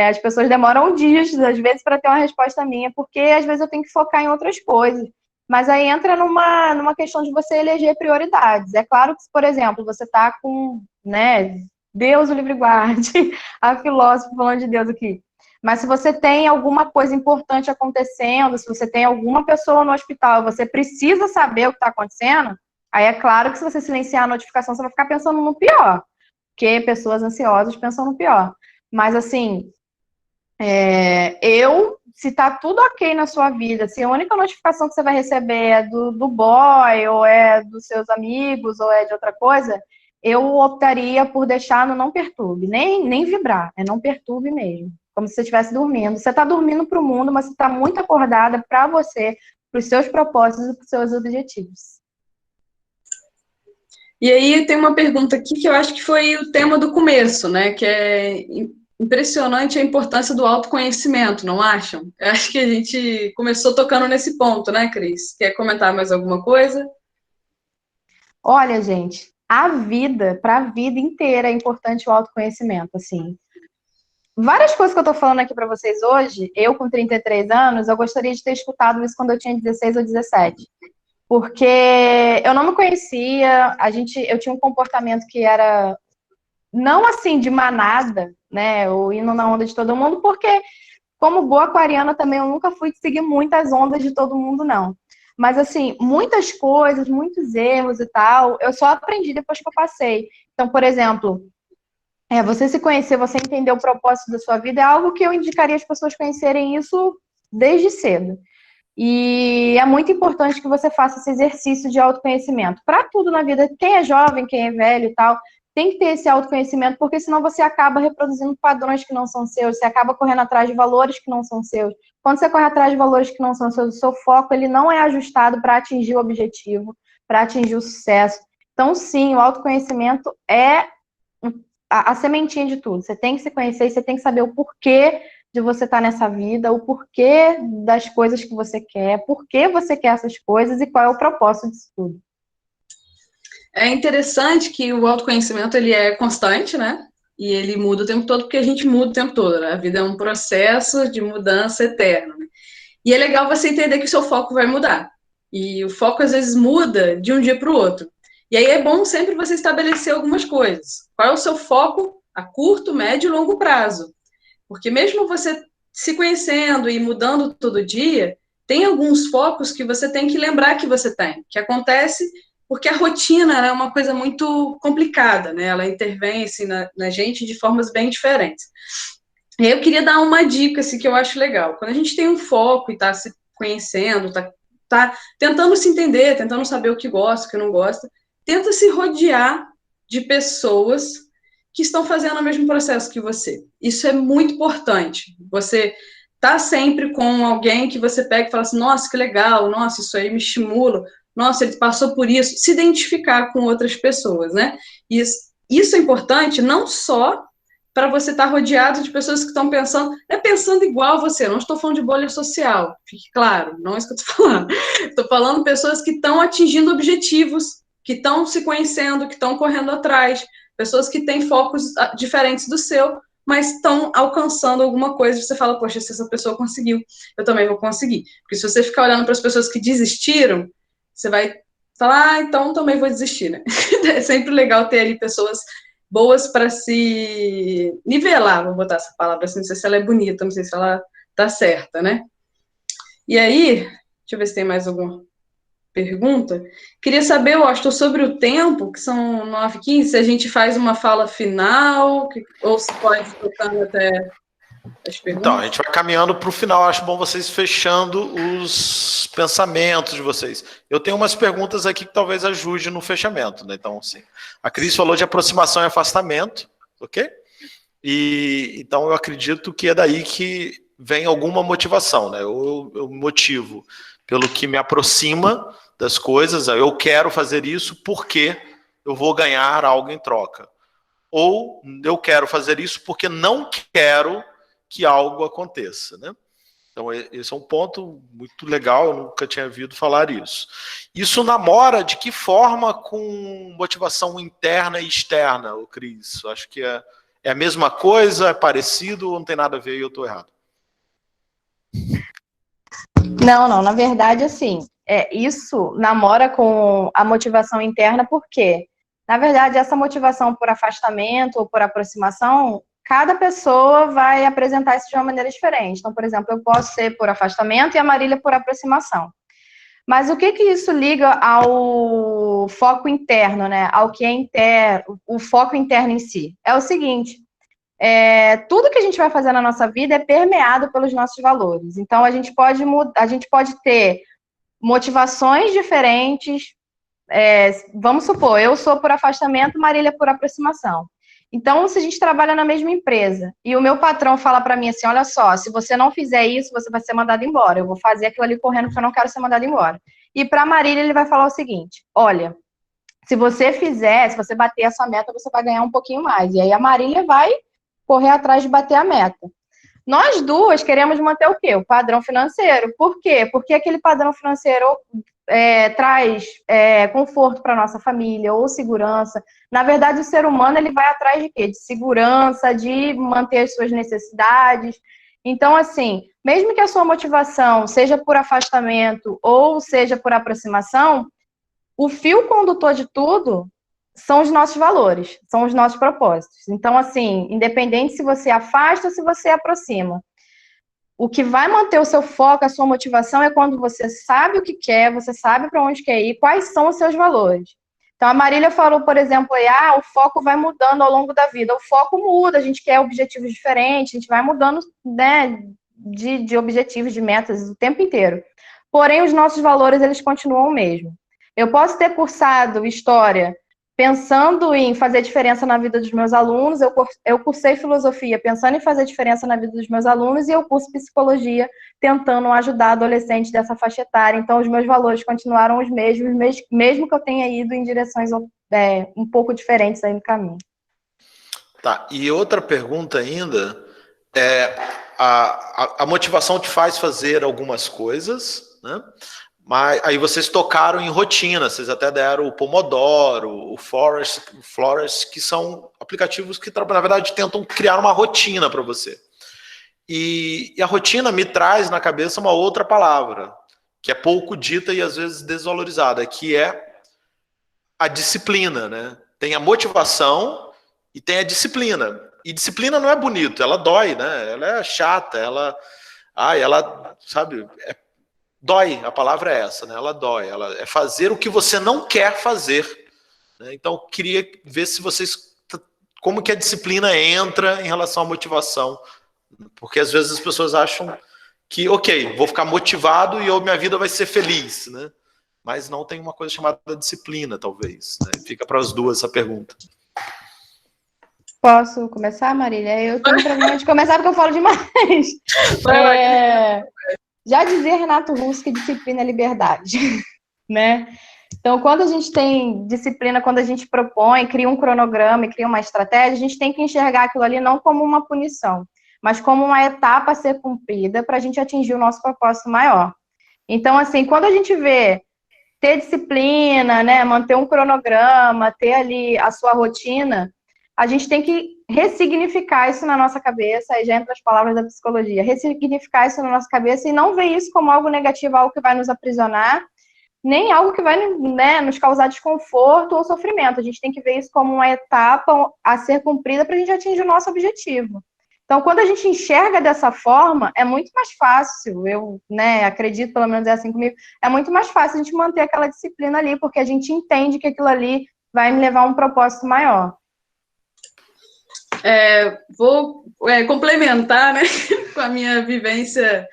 As pessoas demoram dias, às vezes, para ter uma resposta minha, porque às vezes eu tenho que focar em outras coisas. Mas aí entra numa questão de você eleger prioridades. É claro que, por exemplo, você está com, né, Deus o livre guarde, a filósofa falando de Deus aqui. Mas se você tem alguma coisa importante acontecendo, se você tem alguma pessoa no hospital, você precisa saber o que está acontecendo, aí é claro que se você silenciar a notificação, você vai ficar pensando no pior, porque pessoas ansiosas pensam no pior. Mas assim, se tá tudo ok na sua vida, se a única notificação que você vai receber é do boy, ou é dos seus amigos, ou é de outra coisa, eu optaria por deixar no não perturbe, nem vibrar, não perturbe mesmo, como se você estivesse dormindo. Você está dormindo para o mundo, mas você está muito acordada para você, para os seus propósitos e para os seus objetivos. E aí tem uma pergunta aqui que eu acho que foi o tema do começo, né? Que é impressionante a importância do autoconhecimento, não acham? Eu acho que a gente começou tocando nesse ponto, né, Cris? Quer comentar mais alguma coisa? Olha, gente, para a vida inteira é importante o autoconhecimento, assim. Várias coisas que eu tô falando aqui para vocês hoje, eu com 33 anos, eu gostaria de ter escutado isso quando eu tinha 16 ou 17. Porque eu não me conhecia, eu tinha um comportamento que era não assim de manada, né, ou indo na onda de todo mundo, porque como boa aquariana também eu nunca fui seguir muitas ondas de todo mundo, não. Mas assim, muitas coisas, muitos erros e tal, eu só aprendi depois que eu passei. Então, por exemplo, você se conhecer, você entender o propósito da sua vida é algo que eu indicaria as pessoas conhecerem isso desde cedo. E é muito importante que você faça esse exercício de autoconhecimento. Para tudo na vida, quem é jovem, quem é velho e tal, tem que ter esse autoconhecimento, porque senão você acaba reproduzindo padrões que não são seus, você acaba correndo atrás de valores que não são seus. Quando você corre atrás de valores que não são seus, o seu foco ele não é ajustado para atingir o objetivo, para atingir o sucesso. Então, sim, o autoconhecimento é a sementinha de tudo. Você tem que se conhecer e você tem que saber o porquê de você estar nessa vida, o porquê das coisas que você quer, por que você quer essas coisas e qual é o propósito disso tudo. É interessante que o autoconhecimento ele é constante, né? E ele muda o tempo todo, porque a gente muda o tempo todo, né? A vida é um processo de mudança eterno. Né? E é legal você entender que o seu foco vai mudar. E o foco, às vezes, muda de um dia para o outro. E aí é bom sempre você estabelecer algumas coisas. Qual é o seu foco a curto, médio e longo prazo? Porque mesmo você se conhecendo e mudando todo dia, tem alguns focos que você tem que lembrar que você tem, que acontece porque a rotina é uma coisa muito complicada, né? Ela intervém assim, na gente de formas bem diferentes. E eu queria dar uma dica assim, que eu acho legal. Quando a gente tem um foco e está se conhecendo, tá tentando se entender, tentando saber o que gosta, o que não gosta, tenta se rodear de pessoas que estão fazendo o mesmo processo que você. Isso é muito importante. Você tá sempre com alguém que você pega e fala assim, nossa, que legal, nossa, isso aí me estimula, nossa, ele passou por isso. Se identificar com outras pessoas, né? Isso é importante não só para você estar rodeado de pessoas que estão pensando igual a você. Não estou falando de bolha social, fique claro, não é isso que eu estou falando. Estou falando de pessoas que estão atingindo objetivos, que estão se conhecendo, que estão correndo atrás, pessoas que têm focos diferentes do seu, mas estão alcançando alguma coisa, você fala, poxa, se essa pessoa conseguiu, eu também vou conseguir. Porque se você ficar olhando para as pessoas que desistiram, você vai falar, então também vou desistir, né? É sempre legal ter ali pessoas boas para se nivelar, vou botar essa palavra assim, não sei se ela é bonita, não sei se ela tá certa, né? E aí, deixa eu ver se tem mais alguma pergunta. Queria saber, Washington, sobre o tempo, que são 9h15, se a gente faz uma fala final, ou se pode ir tocando até as perguntas. Então, a gente vai caminhando para o final. Acho bom vocês fechando os pensamentos de vocês. Eu tenho umas perguntas aqui que talvez ajude no fechamento, né? Então, assim, a Cris falou de aproximação e afastamento, ok? E então eu acredito que é daí que vem alguma motivação, né? Eu motivo pelo que me aproxima das coisas, eu quero fazer isso porque eu vou ganhar algo em troca. Ou eu quero fazer isso porque não quero que algo aconteça, né? Então, esse é um ponto muito legal, eu nunca tinha ouvido falar isso. Isso namora de que forma com motivação interna e externa, o Cris? Acho que é a mesma coisa, é parecido ou não tem nada a ver e eu estou errado? Não, na verdade, assim, isso namora com a motivação interna, porque, na verdade, essa motivação por afastamento ou por aproximação, cada pessoa vai apresentar isso de uma maneira diferente. Então, por exemplo, eu posso ser por afastamento e a Marília por aproximação. Mas o que isso liga ao foco interno, né? Ao que é interno, o foco interno em si? É o seguinte, tudo que a gente vai fazer na nossa vida é permeado pelos nossos valores. Então, a gente pode ter motivações diferentes. Vamos supor, eu sou por afastamento, Marília por aproximação. Então, se a gente trabalha na mesma empresa e o meu patrão fala para mim assim, olha só, se você não fizer isso, você vai ser mandado embora. Eu vou fazer aquilo ali correndo porque eu não quero ser mandado embora. E para a Marília, ele vai falar o seguinte, olha, se você bater essa meta, você vai ganhar um pouquinho mais. E aí a Marília vai correr atrás de bater a meta. Nós duas queremos manter o quê? O padrão financeiro. Por quê? Porque aquele padrão financeiro traz conforto para a nossa família ou segurança. Na verdade, o ser humano ele vai atrás de quê? De segurança, de manter as suas necessidades. Então, assim, mesmo que a sua motivação seja por afastamento ou seja por aproximação, o fio condutor de tudo são os nossos valores, são os nossos propósitos. Então, assim, independente se você afasta ou se você aproxima, o que vai manter o seu foco, a sua motivação é quando você sabe o que quer, você sabe para onde quer ir, quais são os seus valores. Então, a Marília falou, por exemplo, o foco vai mudando ao longo da vida. O foco muda, a gente quer objetivos diferentes, a gente vai mudando, né, de objetivos, de metas o tempo inteiro. Porém, os nossos valores, eles continuam o mesmo. Eu posso ter cursado História pensando em fazer diferença na vida dos meus alunos, eu cursei Filosofia pensando em fazer diferença na vida dos meus alunos e eu curso Psicologia tentando ajudar adolescentes dessa faixa etária. Então, os meus valores continuaram os mesmos, mesmo que eu tenha ido em direções um pouco diferentes aí no caminho. Tá, e outra pergunta ainda, a motivação te faz fazer algumas coisas, né? Mas aí vocês tocaram em rotina, vocês até deram o Pomodoro, o Florest, que são aplicativos que, na verdade, tentam criar uma rotina para você. E a rotina me traz na cabeça uma outra palavra, que é pouco dita e às vezes desvalorizada, que é a disciplina, né? Tem a motivação e tem a disciplina. E disciplina não é bonito, ela dói, né? Ela é chata, ela sabe, dói, a palavra é essa, né? Ela dói, ela é fazer o que você não quer fazer. Né? Então, eu queria ver se vocês, como que a disciplina entra em relação à motivação. Porque às vezes as pessoas acham que, ok, vou ficar motivado e minha vida vai ser feliz, né? Mas não tem uma coisa chamada disciplina, talvez. Né? Fica para as duas essa pergunta. Posso começar, Marília? Eu tenho problema de começar porque eu falo demais. Já dizia Renato Russo que disciplina é liberdade, né? Então, quando a gente tem disciplina, quando a gente propõe, cria um cronograma e cria uma estratégia, a gente tem que enxergar aquilo ali não como uma punição, mas como uma etapa a ser cumprida para a gente atingir o nosso propósito maior. Então, assim, quando a gente vê ter disciplina, né, manter um cronograma, ter ali a sua rotina, a gente tem que ressignificar isso na nossa cabeça, aí já entra as palavras da psicologia, ressignificar isso na nossa cabeça e não ver isso como algo negativo, algo que vai nos aprisionar, nem algo que vai, né, nos causar desconforto ou sofrimento. A gente tem que ver isso como uma etapa a ser cumprida para a gente atingir o nosso objetivo. Então, quando a gente enxerga dessa forma, é muito mais fácil, eu, né, acredito, pelo menos é assim comigo, é muito mais fácil a gente manter aquela disciplina ali, porque a gente entende que aquilo ali vai me levar a um propósito maior. Vou complementar, né, com a minha vivência.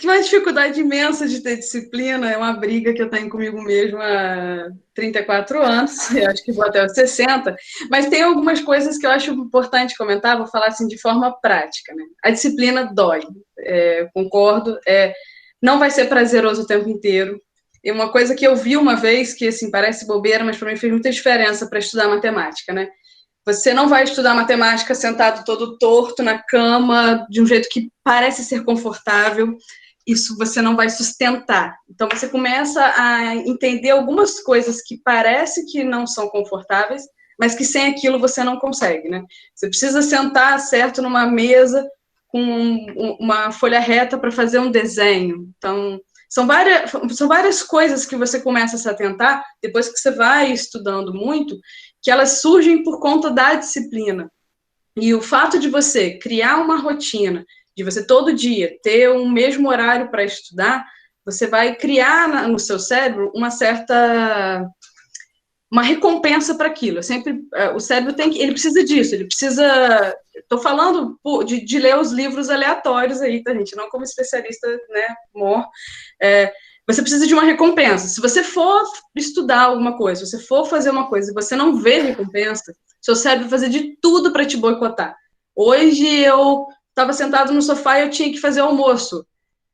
Uma dificuldade imensa de ter disciplina, é uma briga que eu tenho comigo mesma há 34 anos, eu acho que vou até os 60, mas tem algumas coisas que eu acho importante comentar, vou falar assim de forma prática, né? A disciplina dói, concordo, não vai ser prazeroso o tempo inteiro. E uma coisa que eu vi uma vez, que assim, parece bobeira, mas para mim fez muita diferença para estudar matemática, né? Você não vai estudar matemática sentado todo torto na cama, de um jeito que parece ser confortável. Isso você não vai sustentar. Então, você começa a entender algumas coisas que parece que não são confortáveis, mas que sem aquilo você não consegue, né? Você precisa sentar certo numa mesa com uma folha reta para fazer um desenho. Então, são várias coisas que você começa a se atentar, depois que você vai estudando muito, que elas surgem por conta da disciplina. E o fato de você criar uma rotina, de você todo dia ter um mesmo horário para estudar, você vai criar no seu cérebro uma recompensa para aquilo. O cérebro ele precisa disso, ele precisa. Estou falando de ler os livros aleatórios aí, tá, gente? Não como especialista, né, mor. Você precisa de uma recompensa. Se você for estudar alguma coisa, se você for fazer uma coisa e você não vê recompensa, seu cérebro vai fazer de tudo para te boicotar. Hoje eu estava sentado no sofá e eu tinha que fazer almoço.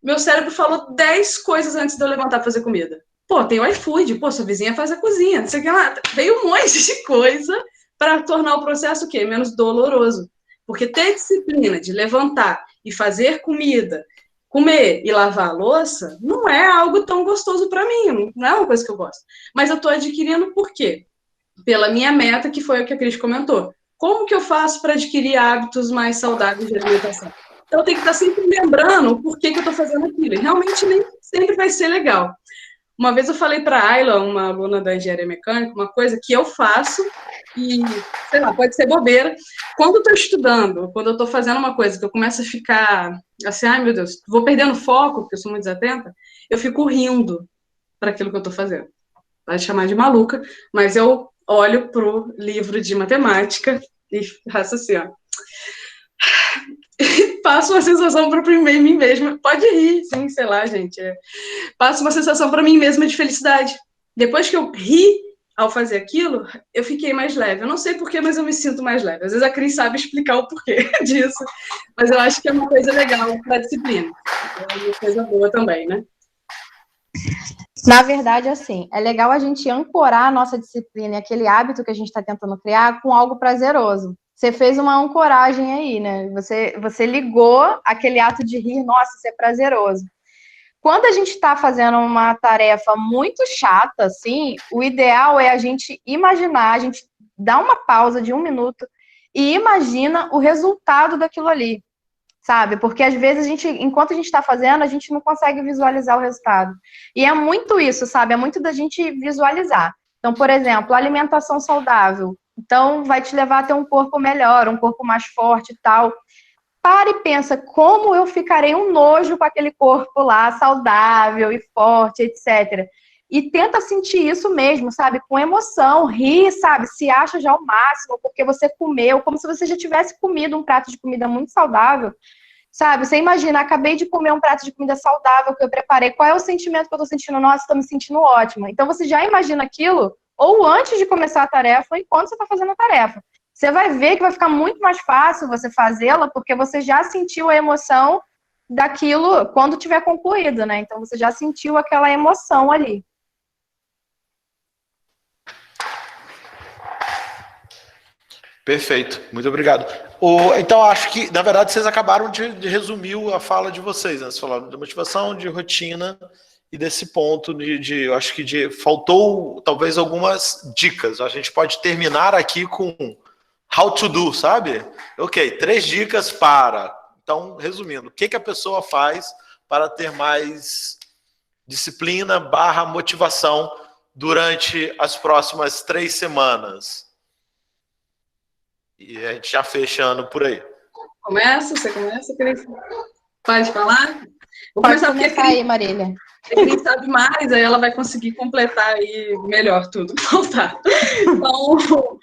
Meu cérebro falou 10 coisas antes de eu levantar para fazer comida. Pô, tem o iFood, pô, sua vizinha faz a cozinha, não sei o que lá. Veio um monte de coisa para tornar o processo o quê? Menos doloroso. Porque ter disciplina de levantar e fazer comida, comer e lavar a louça, não é algo tão gostoso para mim, não é uma coisa que eu gosto. Mas eu estou adquirindo por quê? Pela minha meta, que foi o que a Cris comentou. Como que eu faço para adquirir hábitos mais saudáveis de alimentação? Então, eu tenho que estar sempre lembrando o porquê que eu estou fazendo aquilo. E realmente nem sempre vai ser legal. Uma vez eu falei para a Ayla, uma aluna da engenharia mecânica, uma coisa que eu faço e, sei lá, pode ser bobeira. Quando eu estou estudando, quando eu estou fazendo uma coisa que eu começo a ficar assim, ai meu Deus, vou perdendo foco, porque eu sou muito desatenta, eu fico rindo para aquilo que eu estou fazendo. Vai chamar de maluca, mas eu olho pro livro de matemática e faço assim, ó. Passo uma sensação para mim mesma. Pode rir, sim, sei lá, gente. Passo uma sensação para mim mesma de felicidade. Depois que eu ri ao fazer aquilo, eu fiquei mais leve. Eu não sei porquê, mas eu me sinto mais leve. Às vezes a Cris sabe explicar o porquê disso, mas eu acho que é uma coisa legal para a disciplina. É uma coisa boa também, né? Na verdade, assim, é legal a gente ancorar a nossa disciplina e aquele hábito que a gente está tentando criar com algo prazeroso. Você fez uma ancoragem aí, né? Você ligou aquele ato de rir, nossa, isso é prazeroso. Quando a gente está fazendo uma tarefa muito chata, assim, o ideal é a gente imaginar, a gente dá uma pausa de 1 minuto e imagina o resultado daquilo ali, sabe? Porque às vezes enquanto a gente está fazendo, a gente não consegue visualizar o resultado. E é muito isso, sabe? É muito da gente visualizar. Então, por exemplo, alimentação saudável. Então, vai te levar a ter um corpo melhor, um corpo mais forte e tal. Para e pensa, como eu ficarei um nojo com aquele corpo lá, saudável e forte, etc. E tenta sentir isso mesmo, sabe? Com emoção, ri, sabe? Se acha já o máximo, porque você comeu, como se você já tivesse comido um prato de comida muito saudável, sabe? Você imagina, acabei de comer um prato de comida saudável que eu preparei, qual é o sentimento que eu tô sentindo? Nossa, tô me sentindo ótima. Então, você já imagina aquilo, ou antes de começar a tarefa, ou enquanto você tá fazendo a tarefa. Você vai ver que vai ficar muito mais fácil você fazê-la, porque você já sentiu a emoção daquilo quando tiver concluído, né? Então, você já sentiu aquela emoção ali. Perfeito, muito obrigado. Então, acho que, na verdade, vocês acabaram de resumir a fala de vocês, né? Vocês falaram de motivação, de rotina e desse ponto eu acho que faltou talvez algumas dicas. A gente pode terminar aqui com how to do, sabe? Ok, 3 dicas para. Então, resumindo, o que a pessoa faz para ter mais disciplina / motivação durante as próximas 3 semanas? E a gente já fechando por aí. Você começa, Cris? Pode falar? Vou Pode começar começar aí, Marília. A Cris sabe mais, aí ela vai conseguir completar aí melhor tudo que faltar. Então,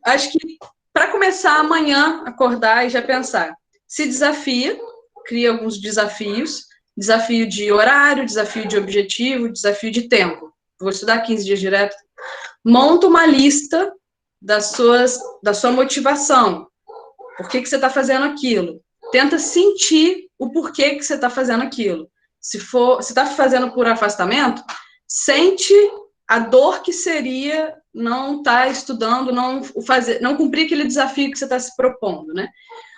acho que para começar amanhã, acordar e já pensar. Se desafia, cria alguns desafios. Desafio de horário, desafio de objetivo, desafio de tempo. Vou estudar 15 dias direto. Monta uma lista da sua motivação. Por que você está fazendo aquilo? Tenta sentir o porquê que você está fazendo aquilo. Se está fazendo por afastamento, sente a dor que seria não estar estudando, não cumprir aquele desafio que você está se propondo, né?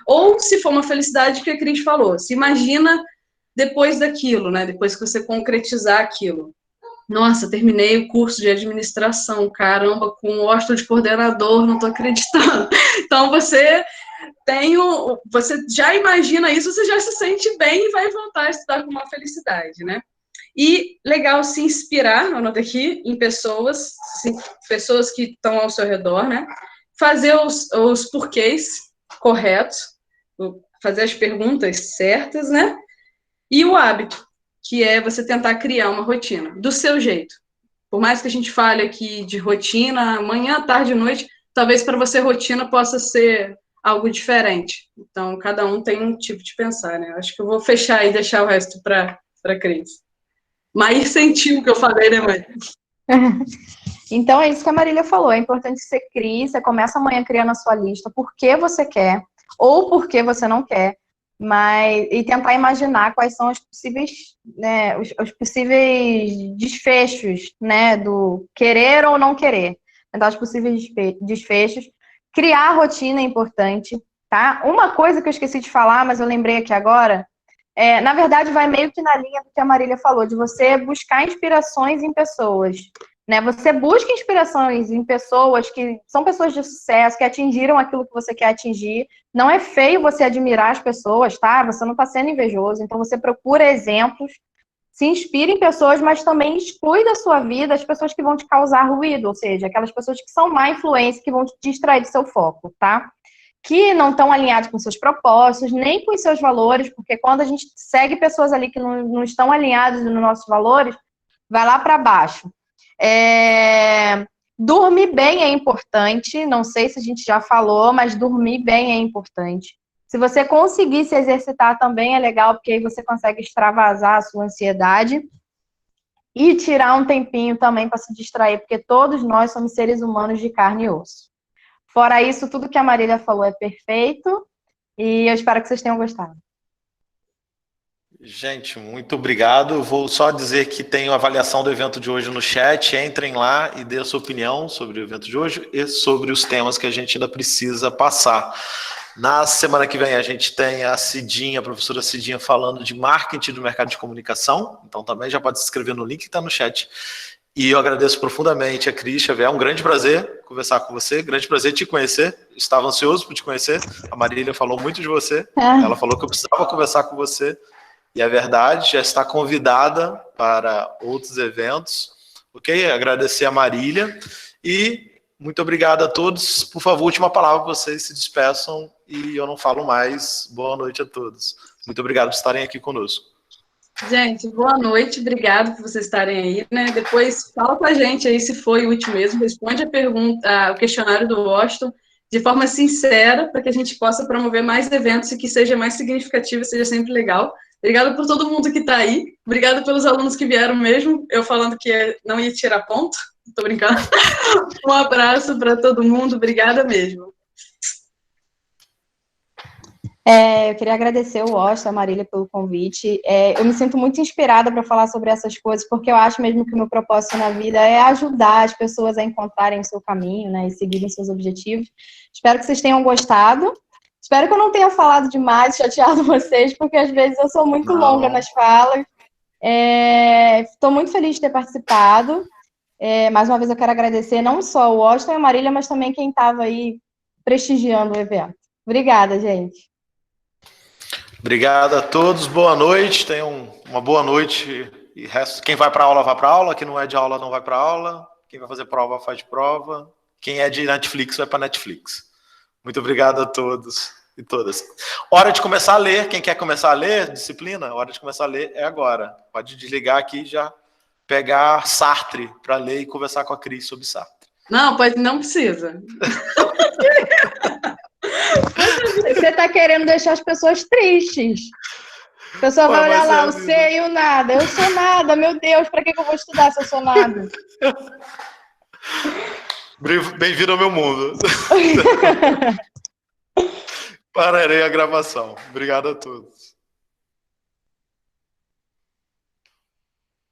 Ou se for uma felicidade que a Cris falou, se imagina depois daquilo, né? Depois que você concretizar aquilo. Nossa, terminei o curso de administração, caramba, com o Washington de coordenador, não estou acreditando. Então, você já imagina isso, você já se sente bem e vai voltar a estudar com uma felicidade, né? E legal se inspirar, anota aqui, em pessoas que estão ao seu redor, né? Fazer os porquês corretos, fazer as perguntas certas, né? E o hábito, que é você tentar criar uma rotina, do seu jeito. Por mais que a gente fale aqui de rotina, manhã, tarde e noite, talvez para você rotina possa ser algo diferente. Então, cada um tem um tipo de pensar, né? Acho que eu vou fechar e deixar o resto para a Cris. Mas sentiu o que eu falei, né, mãe? Então, é isso que a Marília falou. É importante que você crie, você começa amanhã criando a sua lista, por que você quer, ou por que você não quer, e tentar imaginar quais são os possíveis, né, os possíveis desfechos, né, do querer ou não querer. Tentar os possíveis desfechos. Criar a rotina é importante, tá? Uma coisa que eu esqueci de falar, mas eu lembrei aqui agora, na verdade, vai meio que na linha do que a Marília falou, de você buscar inspirações em pessoas, né? Você busca inspirações em pessoas que são pessoas de sucesso, que atingiram aquilo que você quer atingir. Não é feio você admirar as pessoas, tá? Você não está sendo invejoso, então você procura exemplos, se inspira em pessoas, mas também exclui da sua vida as pessoas que vão te causar ruído, ou seja, aquelas pessoas que são má influência, que vão te distrair do seu foco, tá? Que não estão alinhados com seus propósitos, nem com os seus valores, porque quando a gente segue pessoas ali que não estão alinhadas nos nossos valores, vai lá para baixo. Dormir bem é importante, não sei se a gente já falou, mas dormir bem é importante. Se você conseguir se exercitar também é legal, porque aí você consegue extravasar a sua ansiedade e tirar um tempinho também para se distrair, porque todos nós somos seres humanos de carne e osso. Fora isso, tudo que a Marília falou é perfeito e eu espero que vocês tenham gostado. Gente, muito obrigado. Vou só dizer que tem a avaliação do evento de hoje no chat. Entrem lá e dê a sua opinião sobre o evento de hoje e sobre os temas que a gente ainda precisa passar. Na semana que vem a gente tem a Cidinha, a professora Cidinha, falando de marketing do mercado de comunicação. Então também já pode se inscrever no link que está no chat. E eu agradeço profundamente a Cris Xavier. É um grande prazer conversar com você, grande prazer te conhecer. Estava ansioso por te conhecer. A Marília falou muito de você. Ela falou que eu precisava conversar com você. E é verdade, já está convidada para outros eventos. Ok? Agradecer a Marília. E muito obrigado a todos. Por favor, última palavra, vocês se despeçam e eu não falo mais. Boa noite a todos. Muito obrigado por estarem aqui conosco. Gente, boa noite, obrigado por vocês estarem aí, né? Depois fala com a gente aí se foi útil mesmo, responde a pergunta, o questionário do Washington de forma sincera, para que a gente possa promover mais eventos e que seja mais significativo, seja sempre legal. Obrigado por todo mundo que está aí, obrigado pelos alunos que vieram mesmo, eu falando que não ia tirar ponto, tô brincando. Um abraço para todo mundo, obrigada mesmo. Eu queria agradecer o Washington, a Marília, pelo convite. Eu me sinto muito inspirada para falar sobre essas coisas, porque eu acho mesmo que o meu propósito na vida é ajudar as pessoas a encontrarem o seu caminho, né, e seguirem seus objetivos. Espero que vocês tenham gostado. Espero que eu não tenha falado demais, chateado vocês, porque às vezes eu sou muito longa nas falas. Estou muito feliz de ter participado. Mais uma vez eu quero agradecer não só o Washington e a Marília, mas também quem estava aí prestigiando o evento. Obrigada, gente. Obrigado a todos, boa noite, tenham uma boa noite. E resto, quem vai para aula, vai para aula. Quem não é de aula, não vai para aula. Quem vai fazer prova, faz prova. Quem é de Netflix, vai para Netflix. Muito obrigado a todos e todas. Hora de começar a ler. Quem quer começar a ler, disciplina, hora de começar a ler é agora. Pode desligar aqui e já pegar Sartre para ler e conversar com a Cris sobre Sartre. Não, não precisa. Você está querendo deixar as pessoas tristes. A pessoa vai olhar lá, eu sei o nada. Eu sou nada, meu Deus, para que eu vou estudar se eu sou nada? Bem-vindo ao meu mundo. Pararei a gravação. Obrigado a todos.